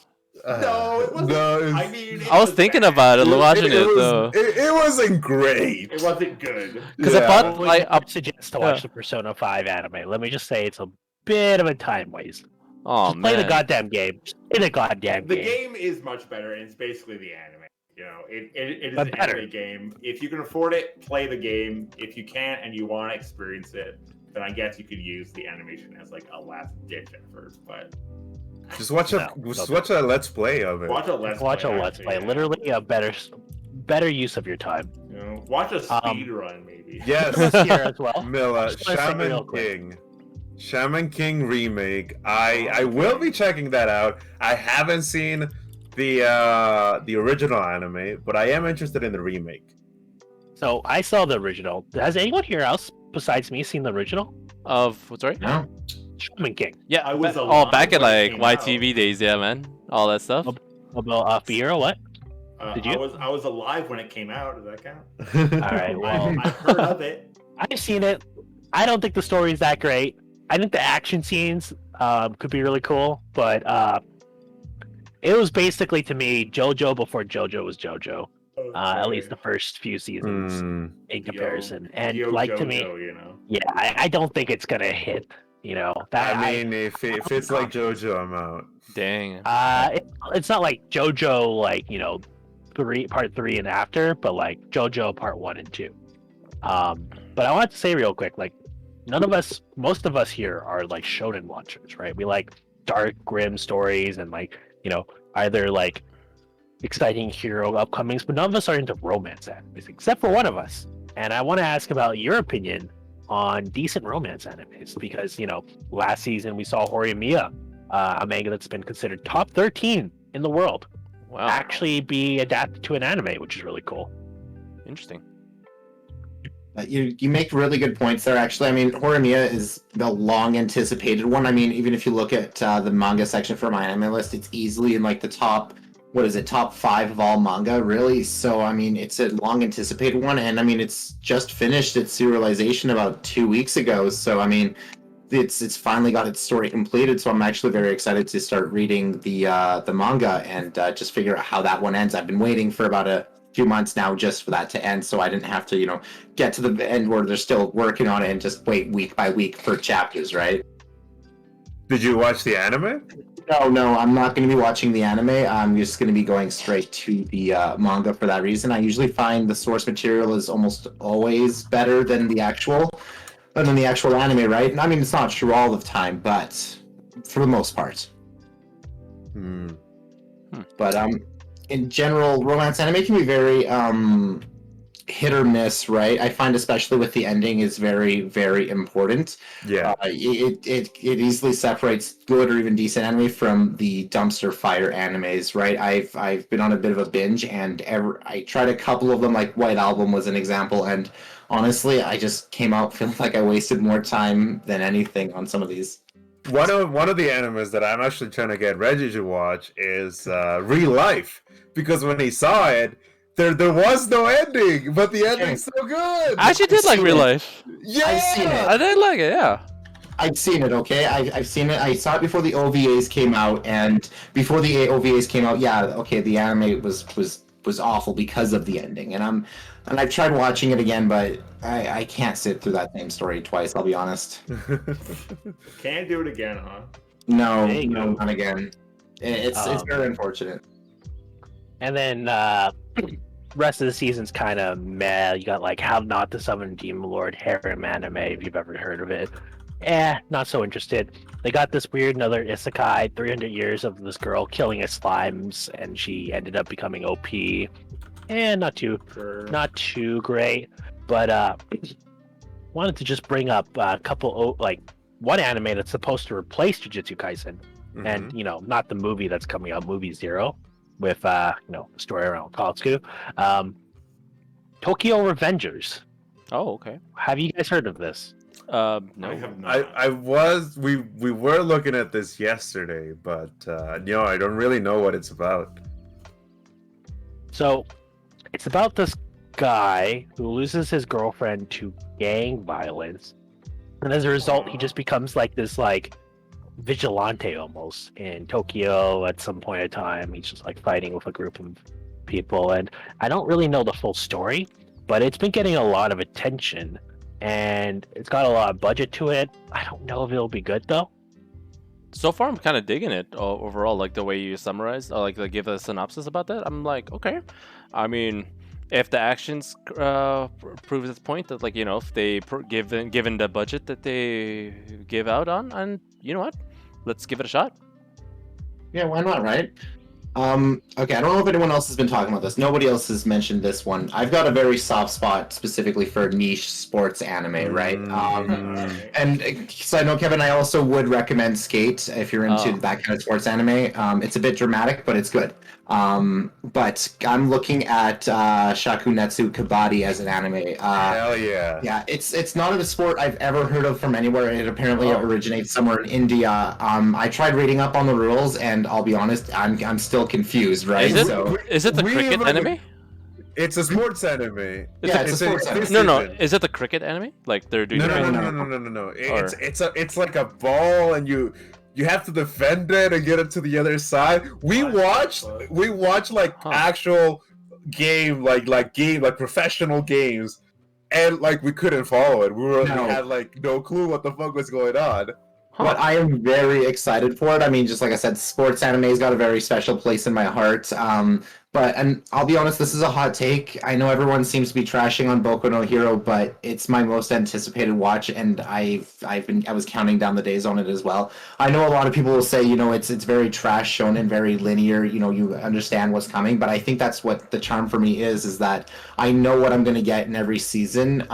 No, it wasn't. No, I mean, I was thinking about it, watching it was- though. It wasn't great. It wasn't good. Because Yeah. I thought like I suggest to watch the Persona 5 anime. Let me just say it's a bit of a time waste. oh Just play the man. goddamn game. Just play the goddamn The game. game is much better, and it's basically the anime. It is But an better. anime game. If you can afford it, play the game. If you can't and you want to experience it, then I guess you could use the animation as like a last ditch effort. But Just watch a let's play of it. watch a let's Watch play. a let's actually, play. yeah. Literally a better use of your time. Watch a speed run maybe. Yes, Here as well. Mila, Just wanna say real Shaman quick. King. Shaman King remake. I will be checking that out. I haven't seen the original anime, but I am interested in the remake. So I saw the original. Has anyone here else besides me seen the original? Of sorry? No. Shaman King. Yeah. I was oh, alive back at when it like came out. YTV days, yeah, man. All that stuff. About Fiero, what? Did you? I was alive when it came out. Does that count? All right. Well, I've heard of it. I've seen it. I don't think the story is that great. I think the action scenes could be really cool, but it was basically to me JoJo before JoJo was JoJo. At least the first few seasons in comparison, and Yo, like to JoJo, me, yeah, I don't think it's gonna hit. That I mean, if it's like JoJo, I'm out. Dang. it's not like JoJo, like part 3 and after, but like JoJo part 1 and 2. But I want to say real quick, like most of us here are like shonen watchers, right? We like dark, grim stories and like either like exciting hero upcomings, but none of us are into romance animes except for one of us. And I want to ask about your opinion on decent romance animes because last season we saw Horimiya, a manga that's been considered top 13 in the world, Wow. actually be adapted to an anime, which is really cool. Interesting. You make really good points there. Actually, I mean, Horimiya is the long anticipated one. I mean, even if you look at the manga section for my anime list, it's easily in like the top 5 of all manga, really. So I mean, it's a long anticipated one, and I mean, it's just finished its serialization about 2 weeks ago. So I mean, it's finally got its story completed, so I'm actually very excited to start reading the manga and just figure out how that one ends. I've been waiting for about a few months now just for that to end, so I didn't have to, get to the end where they're still working on it and just wait week by week for chapters, right? Did you watch the anime? No, I'm not going to be watching the anime. I'm just going to be going straight to the manga for that reason. I usually find the source material is almost always better than the actual anime, right? I mean, it's not true all the time, but for the most part. But in general, romance anime can be very hit or miss, right? I find especially with the ending is very, very important. Yeah. It easily separates good or even decent anime from the dumpster fire animes, right? I've been on a bit of a binge, and I tried a couple of them, like White Album was an example, and honestly, I just came out feeling like I wasted more time than anything on some of these. One of the animes that I'm actually trying to get Reggie to watch is Real Life, because when he saw it, there was no ending, but the ending's so good. I actually did like Real Life. Yeah, I've seen it. I did like it. Yeah. I've seen it, okay? I've seen it. I saw it before the OVAs came out, and before the OVAs came out, yeah, okay, the anime was awful because of the ending, and I've tried watching it again, but I can't sit through that same story twice. I'll be honest. Can't do it again, huh? No, There you go. not again. It's very unfortunate. And then rest of the season's kind of meh. You got like How Not to Summon Demon Lord harem anime, if you've ever heard of it. Not so interested. They got this weird another isekai, 300 years of this girl killing his slimes, and she ended up becoming OP. Not too great. But wanted to just bring up a couple, one anime that's supposed to replace Jujutsu Kaisen, and not the movie that's coming out, Movie Zero, with the story around Katsuki. Tokyo Revengers. Oh, okay. Have you guys heard of this? I No. have not. we were looking at this yesterday, but I don't really know what it's about. So, it's about this guy who loses his girlfriend to gang violence, and as a result, he just becomes like this vigilante almost in Tokyo. At some point in time, he's just fighting with a group of people, and I don't really know the full story, but it's been getting a lot of attention, and it's got a lot of budget to it. I don't know if it'll be good though. So far, I'm kind of digging it overall, like the way you summarized, or give a synopsis about that. I'm like, okay. I mean, if the actions prove this point, that if they given the budget that they give out on, and you know what, let's give it a shot. Yeah, why not, right? Okay, I don't know if anyone else has been talking about this. Nobody else has mentioned this one. I've got a very soft spot specifically for niche sports anime, right? And so I know, Kevin, I also would recommend Skate if you're into that kind of sports anime. It's a bit dramatic, but it's good. But I'm looking at Shakunetsu Kabaddi as an anime. Hell yeah. Yeah, it's not a sport I've ever heard of from anywhere. It apparently originates somewhere in India. I tried reading up on the rules, and I'll be honest, I'm still confused, right? Is it the cricket anime? It's a sports anime. It's a sports anime. No. Is it the cricket anime? Like they're doing? No. It's like a ball, and you have to defend it and get it to the other side. We watched actual game, like professional games, and we couldn't follow it. We had no clue what the fuck was going on. But I am very excited for it. I mean, just like I said, sports anime's got a very special place in my heart. And I'll be honest, this is a hot take. I know everyone seems to be trashing on Boku no Hero, but it's my most anticipated watch, and I was counting down the days on it as well. I know a lot of people will say, it's very trash shonen, very linear. You understand what's coming, but I think that's what the charm for me is that I know what I'm going to get in every season,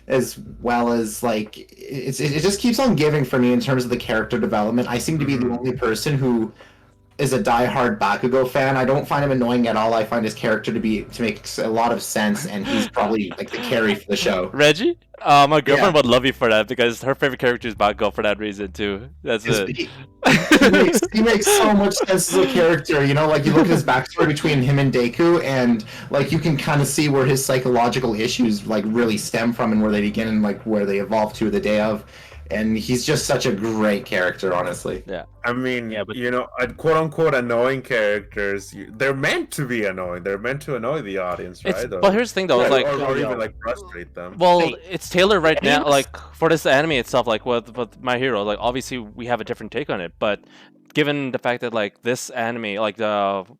as well as it just keeps on giving for me in terms of the character development. I seem to be the only person who is a diehard Bakugo fan. I don't find him annoying at all. I find his character to make a lot of sense, and he's probably the carry for the show. Reggie? My girlfriend would love you for that because her favorite character is Bakugo for that reason too. That's it. He makes so much sense as a character. You look at his backstory between him and Deku, and you can kind of see where his psychological issues really stem from and where they begin and where they evolve to the day of. and he's just such a great character, honestly. I mean, Yeah, but- quote unquote annoying characters, they're meant to be annoying. They're meant to annoy the audience, right? But here's the thing, though, Or, it's like, or even like frustrate them. well, Hey, it's tailored right now, animes- like for this anime itself, like with My Hero, like obviously we have a different take on it, but given the fact that like this anime, like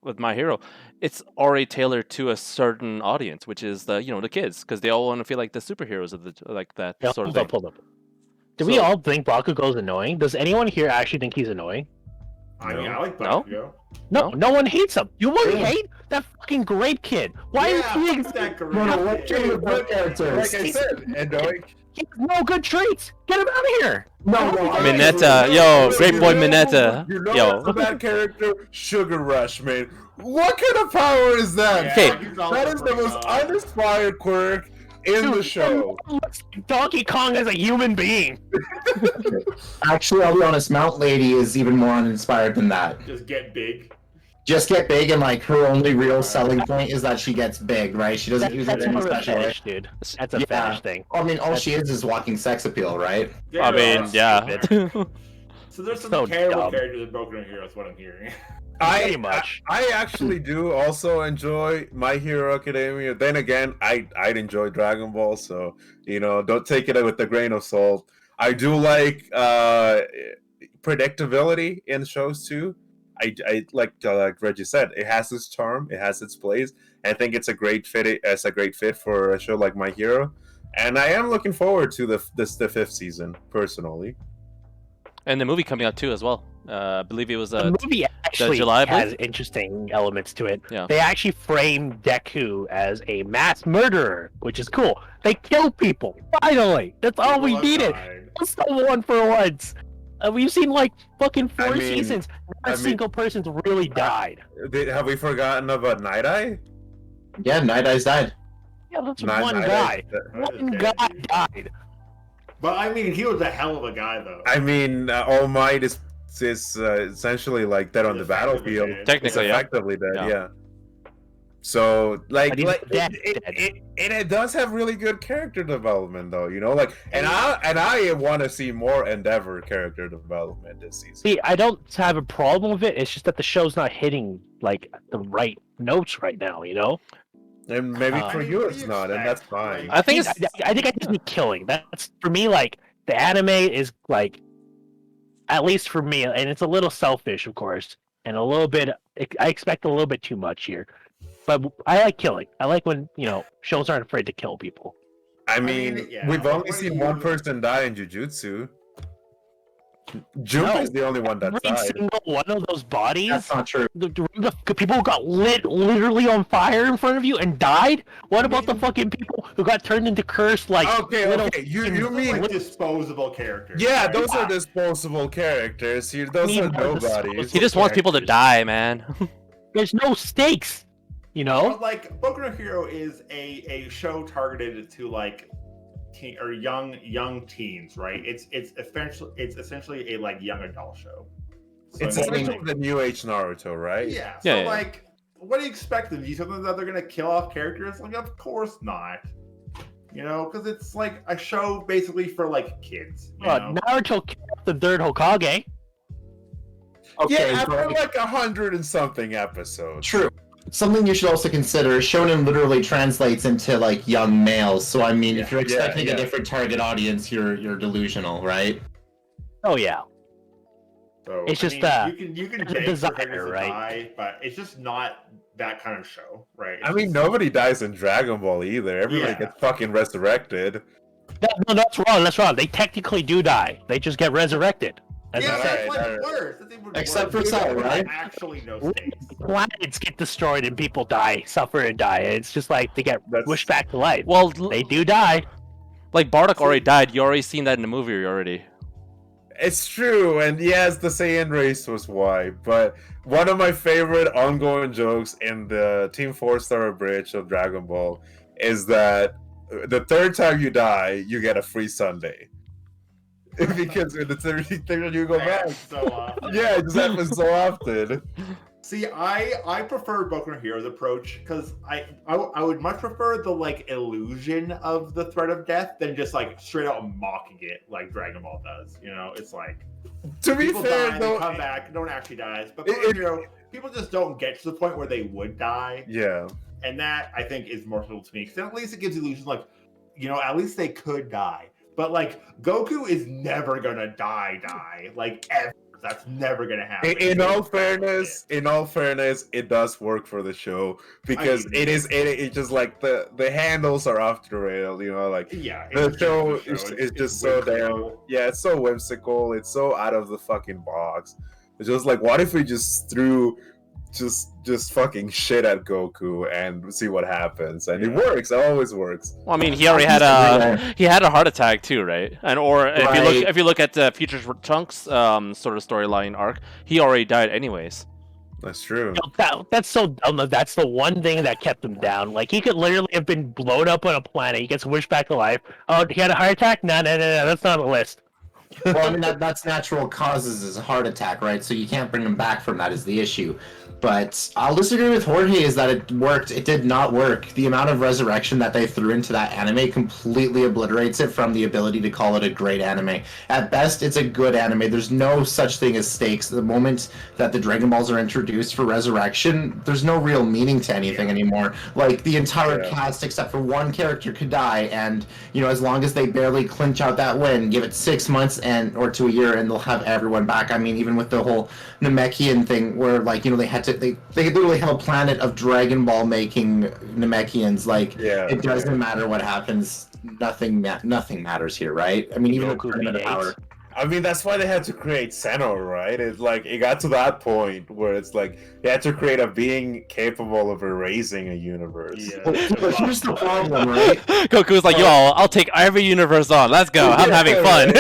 with My Hero, it's already tailored to a certain audience, which is the the kids, because they all want to feel like the superheroes of the like that Yeah, sort of hold thing. up. Do we So- all think Bakugo's annoying? Does anyone here actually think he's annoying? I mean, I like No? Bakugo. No one hates him. You wouldn't Really? hate that fucking grape kid. Why is he fuck exist? that What great characters? Like I said, annoying. He has no good traits. Get him out of here. No, Mineta, yo, great boy Mineta, You know yo. what's a bad character? Sugar Rush, man. What kind of power is that? Okay. That is the most uninspired quirk in the show. Donkey Kong is a human being. Actually, I'll be honest, Mount Lady is even more uninspired than that. Just get big. Just get big, and like her only real selling point is that she gets big, right? She doesn't use it That's in any more of a special way. fetish, dude. That's a Yeah. fetish thing. I mean, all she is walking sex appeal, right? Yeah, I mean, that's yeah. stupid. So there's some So terrible dumb. characters in Boku no Hero, is what I'm hearing. Pretty much. I actually do also enjoy My Hero Academia. Then again, I'd enjoy Dragon Ball, so don't take it with a grain of salt. I do like predictability in shows too. I like Reggie said, it has its charm, it has its place. I think it's a great fit. It's a great fit for a show like My Hero, and I am looking forward to the fifth season personally. And the movie coming out too as well. I believe it was The movie actually July, I believe? has interesting elements to it. Yeah. They actually frame Deku as a mass murderer, which is cool. They kill people. Finally, that's all we People needed. have died. That's the one for once. We've seen like fucking four I mean- seasons. Not I a mean- single person's really died. Have we forgotten about Night Eye? Yeah, Night Eyes died. Yeah, that's Night one Eye- guy. That is One dead, guy dude. died. But I mean, he was a hell of a guy, though. I mean, All Might is essentially like dead on the Effectively battlefield. dead. Technically, It's yeah. effectively dead, Yeah. yeah. So like, But he's dead, dead. it does have really good character development though, like, and I want to see more Endeavor character development this season. See, I don't have a problem with it. It's just that the show's not hitting like the right notes right now. And maybe I for mean, you what do it's you not, and that's expect? fine. Like- I think it's I think I just need killing. That's for me. Like the anime is like, at least for me, and it's a little selfish, of course, and a little bit. I expect a little bit too much here, but I like killing. I like when shows aren't afraid to kill people. I mean, yeah, we've like, only what do seen you- one person die in Jujutsu. Junpei No. is the only one that Every died. single one of those bodies, That's not true. the people who got lit literally on fire in front of you and died. What about the fucking people who got turned into cursed like Okay, little you fucking- mean like disposable characters. yeah, right? those are disposable characters. Those mean are by disposable nobodies. he just wants people to characters. die, man. There's no stakes, But, like, Boku no Hero is a show targeted to like teen or young teens, right? It's essentially a like young adult show. So, It's I mean, essentially the new age Naruto, right? yeah. Yeah, So yeah. like, what do you expect them? Do you think that they're gonna kill off characters? Like, of course not. Because it's like a show basically for like kids. You know? Naruto killed off the third Hokage. Okay, Yeah, after but- like 100 and something episodes. True. Something you should also consider, shonen literally translates into like young males. So I mean, if you're Yeah, expecting yeah. a different target audience, you're delusional, right? Oh yeah. So, It's I just, mean, you can it's a beg for desire, characters to right? die, but it's just not that kind of show, right? I mean, nobody dies in Dragon Ball either. Everybody Yeah. gets fucking resurrected. No, that's wrong. That's wrong. They technically do die. They just get resurrected. That's Yeah, the that's same. like alright. worse. That's even Except worse. for Cell, There's right? Actually, no stakes. Planets get destroyed and people die, suffer and die. It's just like they get That's- pushed back to life. Well, They do die. like Bardock already died. You already seen that in the movie already. It's true, and yes, the Saiyan race was why, but one of my favorite ongoing jokes in the Team 4-Star Bridge of Dragon Ball is that the third time you die, you get a free Sunday. Because in the third you go back. So often. Yeah, it just happens so often. See, I prefer Boku no Hero's approach because I would much prefer the like illusion of the threat of death than just like straight out mocking it like Dragon Ball does. You know, it's like To be people fair, die, though, they come back, no one actually dies. But Boku no Hero, people just don't get to the point where they would die, yeah. and that I think is more helpful to me because at least it gives illusions like, you know, at least they could die. But like Goku is never gonna die like ever. That's never gonna happen. In all fairness, it does work for the show because it just like the handles are off the rail, you know, like yeah, the show is just so damn it's so whimsical, it's so out of the fucking box. It's just like, what if we just threw just fucking shit at Goku and see what happens, and it works. It always works. Well, I mean, he already had a heart attack too, right? And or if you look at the Future Trunks sort of storyline arc, he already died anyways. That's true. That's so dumb. That's the one thing that kept him down. Like, he could literally have been blown up on a planet. He gets wished back to life. Oh, he had a heart attack? No, that's not on the list. Well, I mean, that's natural causes is a heart attack, right? So you can't bring him back from that is the issue. But I'll disagree with Jorge is that it worked. It did not work. The amount of resurrection that they threw into that anime completely obliterates it from the ability to call it a great anime. At best, it's a good anime. There's no such thing as stakes. The moment that the Dragon Balls are introduced for resurrection, there's no real meaning to anything anymore. Like, the entire cast, except for one character, could die, and, you know, as long as they barely clinch out that win, give it 6 months or to a year, and they'll have everyone back. I mean, even with the whole Namekian thing, where, like, you know, they literally have a planet of Dragon Ball making Namekians. Like, it doesn't matter what happens. Nothing matters here, right? I mean, even the tournament of power. I mean, that's why they had to create Zeno, right? It's like, it got to that point where it's like, they had to create a being capable of erasing a universe. Yeah. But here's the problem, right? Goku's like, yo, I'll take every universe on. Let's go. I'm having fun.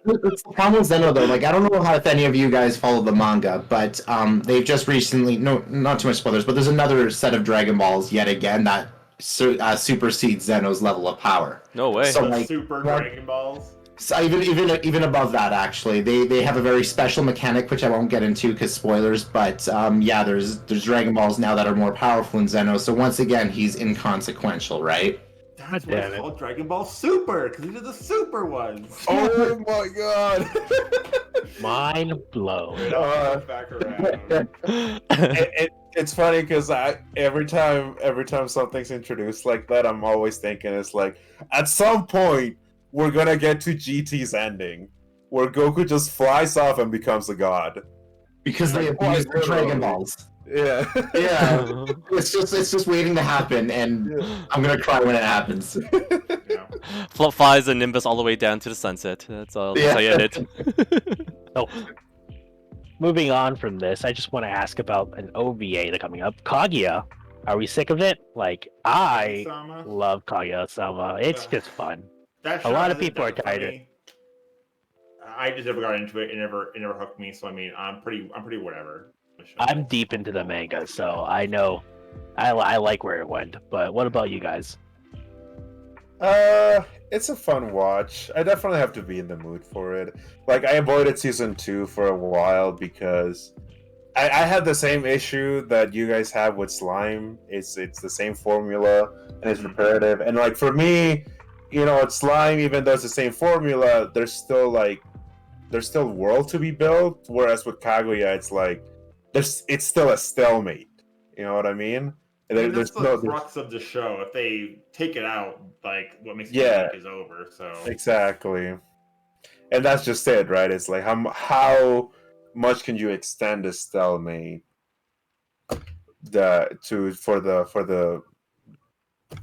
It's the problem with Zeno, though. Like, I don't know if any of you guys follow the manga, but they've just recently, not too much spoilers, but there's another set of Dragon Balls yet again that supersedes Zeno's level of power. No way. So, like, Super Dragon Balls. So even above that, actually, they have a very special mechanic which I won't get into because spoilers. But there's Dragon Balls now that are more powerful than Zeno. So once again, he's inconsequential, right? That's what it's called, Dragon Ball Super, because these are the super ones. Oh my god! Mind blown. Back around. It's funny because every time something's introduced like that, I'm always thinking it's like, at some point we're gonna get to GT's ending, where Goku just flies off and becomes a god. Because they abuse the Dragon Balls. Yeah. Yeah. It's just waiting to happen, and I'm gonna cry when it happens. Flies a Nimbus all the way down to the sunset. That's all. That's how you end it. Oh. Moving on from this, I just want to ask about an OVA that's coming up. Kaguya. Are we sick of it? Like, I love Kaguya-sama. It's just fun. A lot of people are tired of it. I just never got into it. It never hooked me. So I mean, I'm pretty whatever. I'm deep into the manga, so I know I like where it went. But what about you guys? It's a fun watch. I definitely have to be in the mood for it. Like, I avoided season 2 for a while because I had the same issue that you guys have with Slime. It's the same formula and it's repetitive. And like, for me, you know, it's Slime, even though it's the same formula, there's still world to be built. Whereas with Kaguya, it's like it's still a stalemate. You know what I mean? That's the crux of the show. If they take it out, like, what makes it is over. So exactly, and that's just it, right? It's like how much can you extend a stalemate for the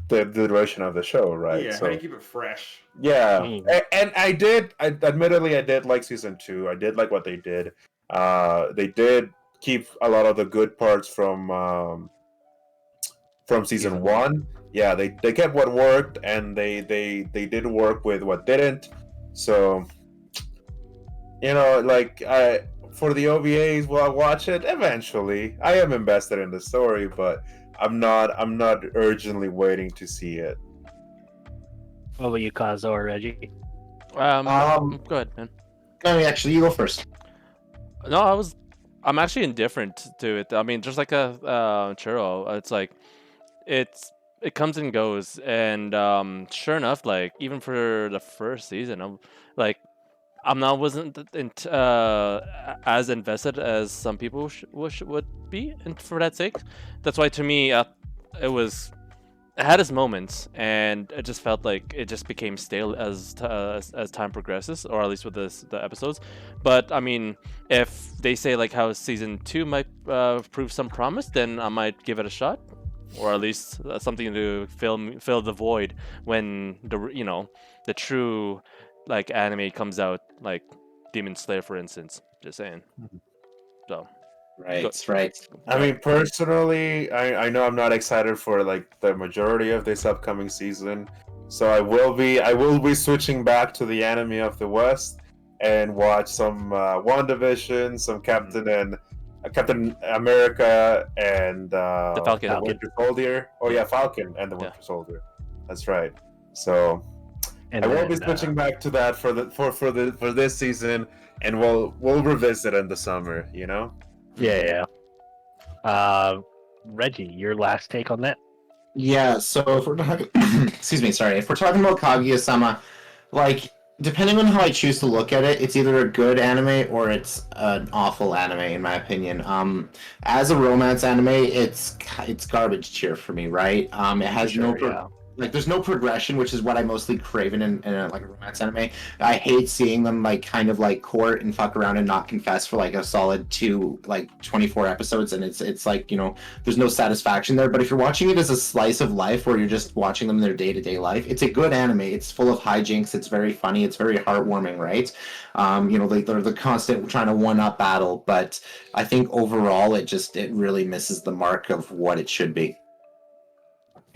duration of the show, right? Yeah, so, how do you keep it fresh? Yeah, and I admittedly did like season 2. I did like what they did. They did keep a lot of the good parts from season 1. Yeah, they kept what worked, and they did work with what didn't. So, you know, like, for the OVAs, will I watch it eventually? I am invested in the story, but I'm not urgently waiting to see it. What about you, Kazo or Reggie? Go ahead, man. No, actually, you go first. No, I was I'm actually indifferent to it. I mean, just like a churro, it's like it comes and goes, and sure enough, like even for the first season, like I'm not wasn't as invested as some people would be, and for that sake, that's why to me it had its moments, and it just felt like it just became stale as time progresses, or at least with the episodes. But I mean, if they say like how season 2 might prove some promise, then I might give it a shot, or at least something to fill the void when the true like anime comes out, like Demon Slayer, for instance. Just saying. So. Right. I mean, personally, I know I'm not excited for like the majority of this upcoming season, so I will be switching back to the anime of the West and watch some WandaVision, some Captain America, and The Falcon. the Winter Soldier. Oh yeah, Falcon and the Winter Soldier. That's right. So And I will then, be switching back to that for this season, and we'll revisit in the summer. You know. Yeah. Reggie, your last take on that? Yeah, so if we're talking, excuse me, sorry, if we're talking about Kaguya-sama, like, depending on how I choose to look at it, it's either a good anime or it's an awful anime, in my opinion. As a romance anime, it's garbage tier for me, right? It has there's no progression, which is what I mostly crave in like a romance anime. I hate seeing them like kind of like court and fuck around and not confess for like a solid 24 episodes, and it's like, there's no satisfaction there. But if you're watching it as a slice of life where you're just watching them in their day-to-day life, it's a good anime. It's full of hijinks, it's very funny, it's very heartwarming, right? They're the constant trying to one-up battle, but I think overall it really misses the mark of what it should be.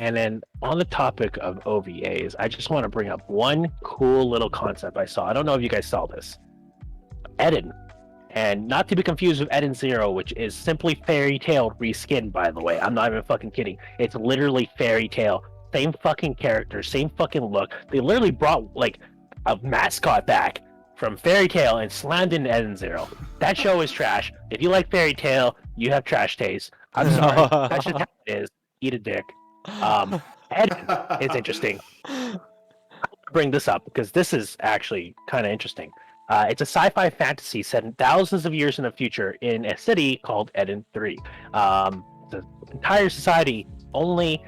And then on the topic of OVAs, I just want to bring up one cool little concept I saw. I don't know if you guys saw this. Eden. And not to be confused with Eden Zero, which is simply Fairy Tail reskinned, by the way. I'm not even fucking kidding. It's literally Fairy Tail. Same fucking character, same fucking look. They literally brought like a mascot back from Fairy Tail and slammed in Eden Zero. That show is trash. If you like Fairy Tail, you have trash taste. I'm sorry. That's just how it is. Eat a dick. Eden is interesting. I'll bring this up because this is actually kind of interesting. It's a sci-fi fantasy set in thousands of years in the future in a city called Eden 3. The entire society only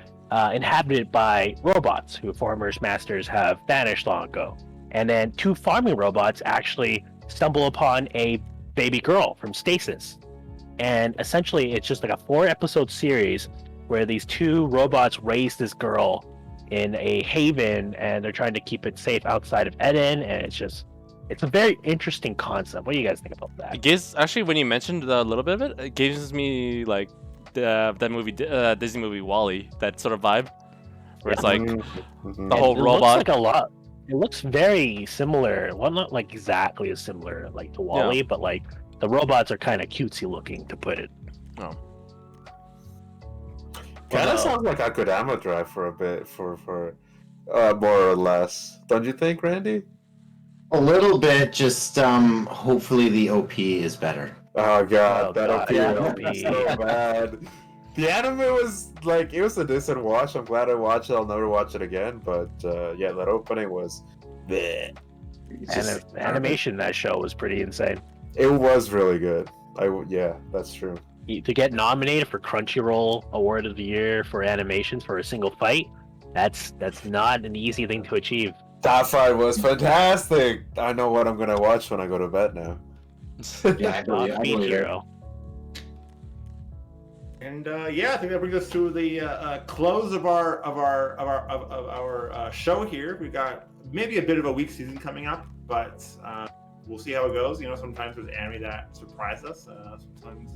inhabited by robots who former's masters have vanished long ago. And then 2 farming robots actually stumble upon a baby girl from stasis. And essentially it's just like a 4-episode series where these 2 robots raise this girl in a haven, and they're trying to keep it safe outside of Eden, and it's a very interesting concept. What do you guys think about that? It gives, actually, when you mentioned a little bit of it, it gives me like that movie, Disney movie WALL-E, that sort of vibe, where it's like the whole robot. Looks like a lot. It looks very similar. Well, not like exactly as similar like to WALL-E, but like the robots are kind of cutesy looking, to put it. Oh. Kind of sounds like Akudama Drive for a bit, for more or less. Don't you think, Randy? A little bit, just hopefully the OP is better. Oh god, that OP OP. was so bad. The anime was like, it was a decent watch. I'm glad I watched it. I'll never watch it again. But yeah, that opening was bleh. And the animation in that show was pretty insane. It was really good. Yeah, that's true. To get nominated for Crunchyroll Award of the Year for animations for a single fight, that's not an easy thing to achieve. That fight was fantastic. I know what I'm gonna watch when I go to bed now. Yeah, I believe it. Hero. And yeah, I think that brings us to the close of our show here. We got maybe a bit of a weak season coming up, but we'll see how it goes. Sometimes there's anime that surprise us. Sometimes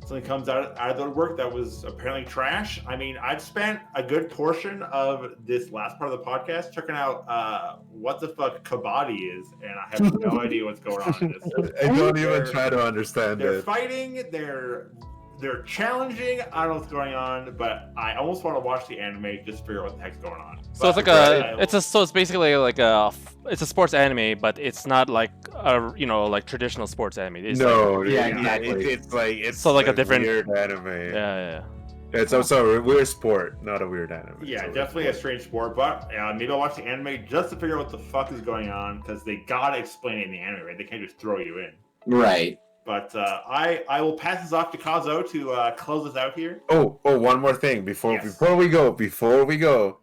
something comes out of the work that was apparently trash. I mean, I've spent a good portion of this last part of the podcast checking out what the fuck Kabaddi is, and I have no idea what's going on in this. I don't even try to understand They're it. fighting. They're they're challenging. I don't know what's going on, but I almost want to watch the anime just to figure out what the heck's going on. So it's like it's basically like it's a sports anime, but it's not like a like traditional sports anime. It's exactly. It's so like a different weird anime. Yeah. It's also a weird sport, not a weird anime. Yeah, definitely a strange sport, but maybe I'll watch the anime just to figure out what the fuck is going on, because they gotta explain it in the anime, right? They can't just throw you in. Right. But I will pass this off to Kazo to close us out here. Oh, one more thing before we go.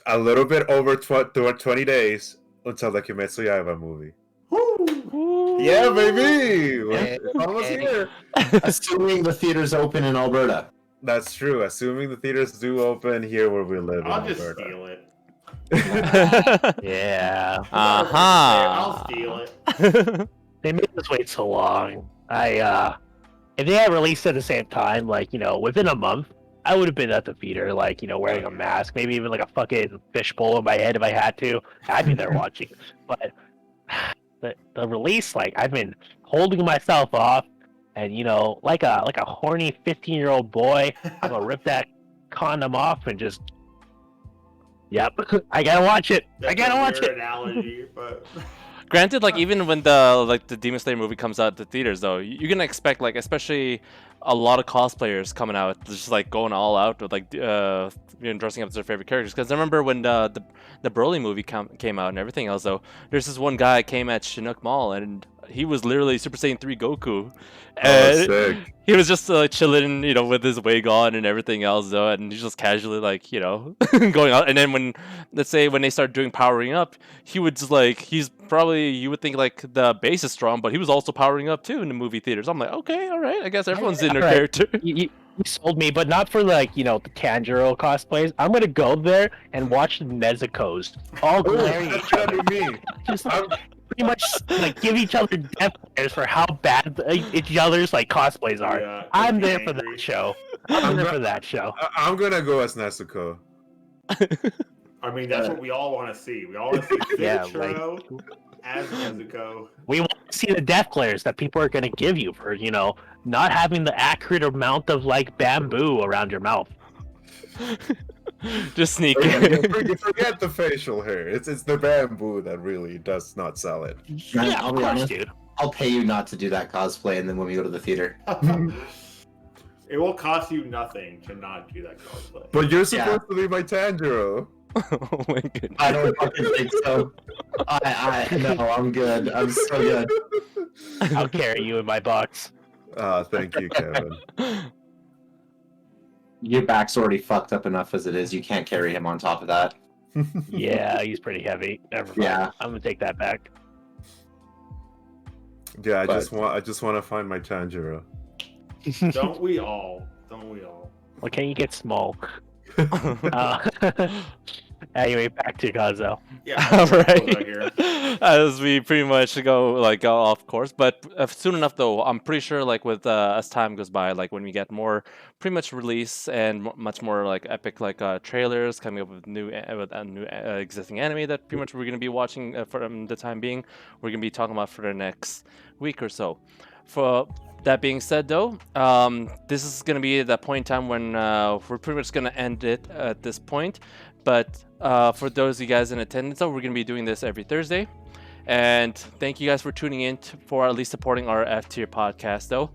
A little bit over 20 days until the Kimetsu Yaiba movie. Woo! Yeah, baby! We're almost here. Assuming the theaters open in Alberta. That's true. Assuming the theaters do open here where we live I'll in just Alberta. steal it. Yeah. I'll steal it. They made us wait so long. If they had released at the same time, like, within a month, I would have been at the theater, like, wearing a mask, maybe even like a fucking fishbowl in my head if I had to. I'd be there watching. But the release, like, I've been holding myself off, and like a horny 15-year-old boy, I'm gonna rip that condom off and just. Yep, I gotta watch it. That's I gotta watch it. Analogy, but. Granted, like even when the Demon Slayer movie comes out at the theaters, though, you're gonna expect like especially a lot of cosplayers coming out, just like going all out with like dressing up as their favorite characters. Because I remember when the Broly movie came out and everything else, though, there's this one guy came at Chinook Mall and he was literally Super Saiyan 3 Goku. And sick. he was just chilling, with his wig on and everything else, though, and he's just casually going out. And then when they start doing powering up, he would just he's probably, you would think like the base is strong, but he was also powering up too in the movie theaters. I'm like, okay, all right, I guess everyone's in their character. You sold me, but not for the Tanjiro cosplays. I'm gonna go there and watch the Nezuko's all glaring at each other. Just pretty much give each other death glares for how bad each other's cosplays are. Yeah, I'm there for that show. I'm there for that show. I'm gonna go as Nezuko. I mean, that's what we all want to see. We all want to see Thicc Churro as Nezuko. We want to see the death glares that people are going to give you for, not having the accurate amount of bamboo around your mouth. Just sneaking. You forget the facial hair. It's the bamboo that really does not sell it. Yeah, I'll of be course, honest, dude. I'll pay you not to do that cosplay, and then when we go to the theater. It will cost you nothing to not do that cosplay. But you're supposed to be my Tanjiro. Oh my goodness. I don't fucking think so. No, I'm good. I'm so good. I'll carry you in my box. Thank you, Kevin. Your back's already fucked up enough as it is. You can't carry him on top of that. Yeah, he's pretty heavy. Never mind. Yeah. I'm gonna take that back. Yeah, I just want to find my Tanjiro. Don't we all? Don't we all? Well, can you get small? Anyway, back to Gazo. Yeah. All Here. right. As we pretty much go off course, but soon enough though, I'm pretty sure with as time goes by, when we get more pretty much release and much more epic trailers coming up with new existing anime that pretty much we're gonna be watching from the time being, we're gonna be talking about for the next week or so. For that being said, though, this is going to be the point in time when we're pretty much going to end it at this point. But for those of you guys in attendance, though, we're going to be doing this every Thursday. And thank you guys for tuning in for at least supporting our F tier podcast, though.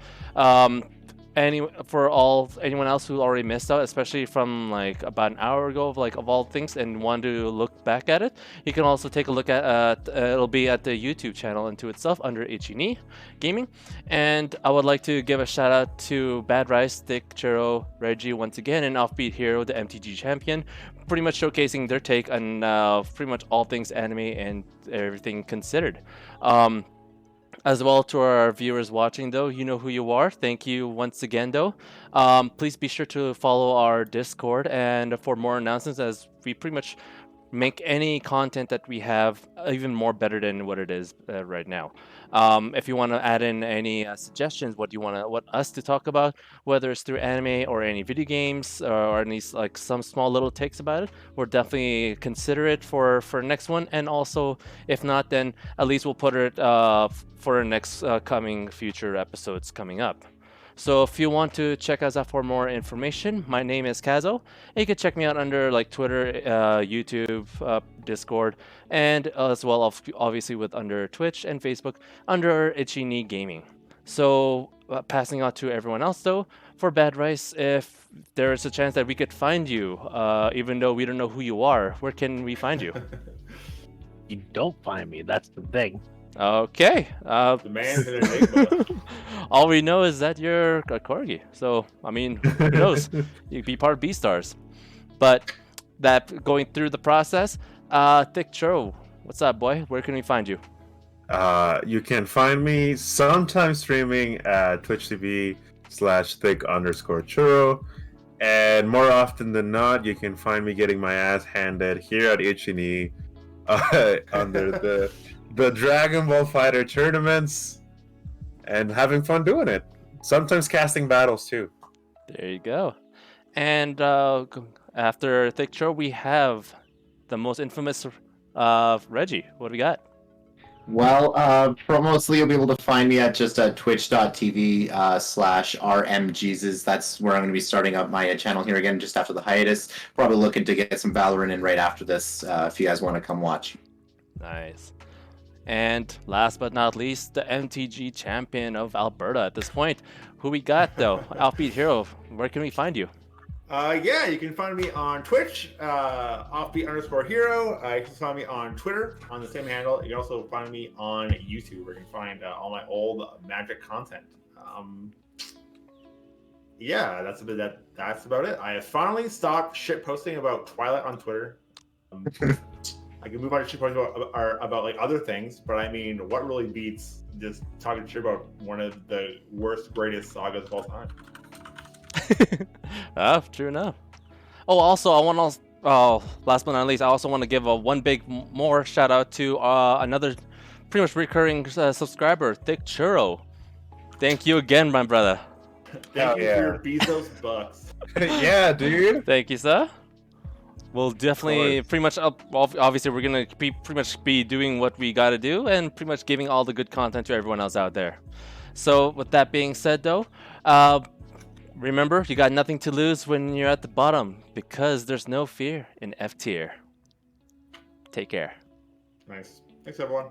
Anyone else who already missed out, especially from about an hour ago of all things and want to look back at it, you can also take a look at it'll be at the YouTube channel into itself under Ichi Gaming. And I would like to give a shout out to Bad Rice, Thicc Churro, Reggie once again, and Offbeat Hero, the MTG champion, pretty much showcasing their take on pretty much all things anime and everything considered. As well to our viewers watching, though, you know who you are. Thank you once again, though. Please be sure to follow our Discord and for more announcements, as we pretty much make any content that we have even more better than what it is right now. If you want to add in any suggestions, what you want us to talk about, whether it's through anime or any video games or any like some small little takes about it, we're definitely consider it for next one. And also, if not, then at least we'll put it for next coming future episodes coming up. So if you want to check us out for more information, my name is Kazo. And you can check me out under like Twitter, YouTube, Discord, and as well obviously with under Twitch and Facebook under Ichi Gaming. So passing on to everyone else though, for Bad Rice, if there is a chance that we could find you, even though we don't know who you are, where can we find you? You don't find me. That's the thing. Okay. The man's an enigma. All we know is that you're a corgi. So, I mean, who knows? You could be part of Beastars. But that going through the process, Thicc Churro, what's up, boy? Where can we find you? You can find me sometimes streaming at Twitch TV/Thicc_Churro. And more often than not, you can find me getting my ass handed here at Ichi under the Dragon Ball Fighter tournaments and having fun doing it. Sometimes casting battles too. There you go. And after Thicc Churro, we have the most infamous Reggie. What do we got? Well, mostly you'll be able to find me at just twitch.tv/rmjesus. That's where I'm going to be starting up my channel here again just after the hiatus. Probably looking to get some Valorant in right after this if you guys want to come watch. Nice. And last but not least, the MTG champion of Alberta at this point. Who we got though? Offbeat Hero. Where can we find you? Yeah, you can find me on Twitch, offbeat_hero. You can find me on Twitter on the same handle. You can also find me on YouTube where you can find all my old Magic content. Yeah, that's about it. I have finally stopped shit posting about Twilight on Twitter. I can move on to shit posting about like other things, but I mean, what really beats just talking shit about one of the worst, greatest sagas of all time? True enough. Oh, also, last but not least, I also want to give one big more shout out to another pretty much recurring subscriber, Thicc Churro. Thank you again, my brother. Thank you for your Bezos bucks. Yeah, dude. Thank you, sir. We'll definitely pretty much obviously we're gonna pretty much be doing what we gotta do and pretty much giving all the good content to everyone else out there. So with that being said though, remember you got nothing to lose when you're at the bottom because there's no fear in F tier. Take care. Nice. Thanks everyone.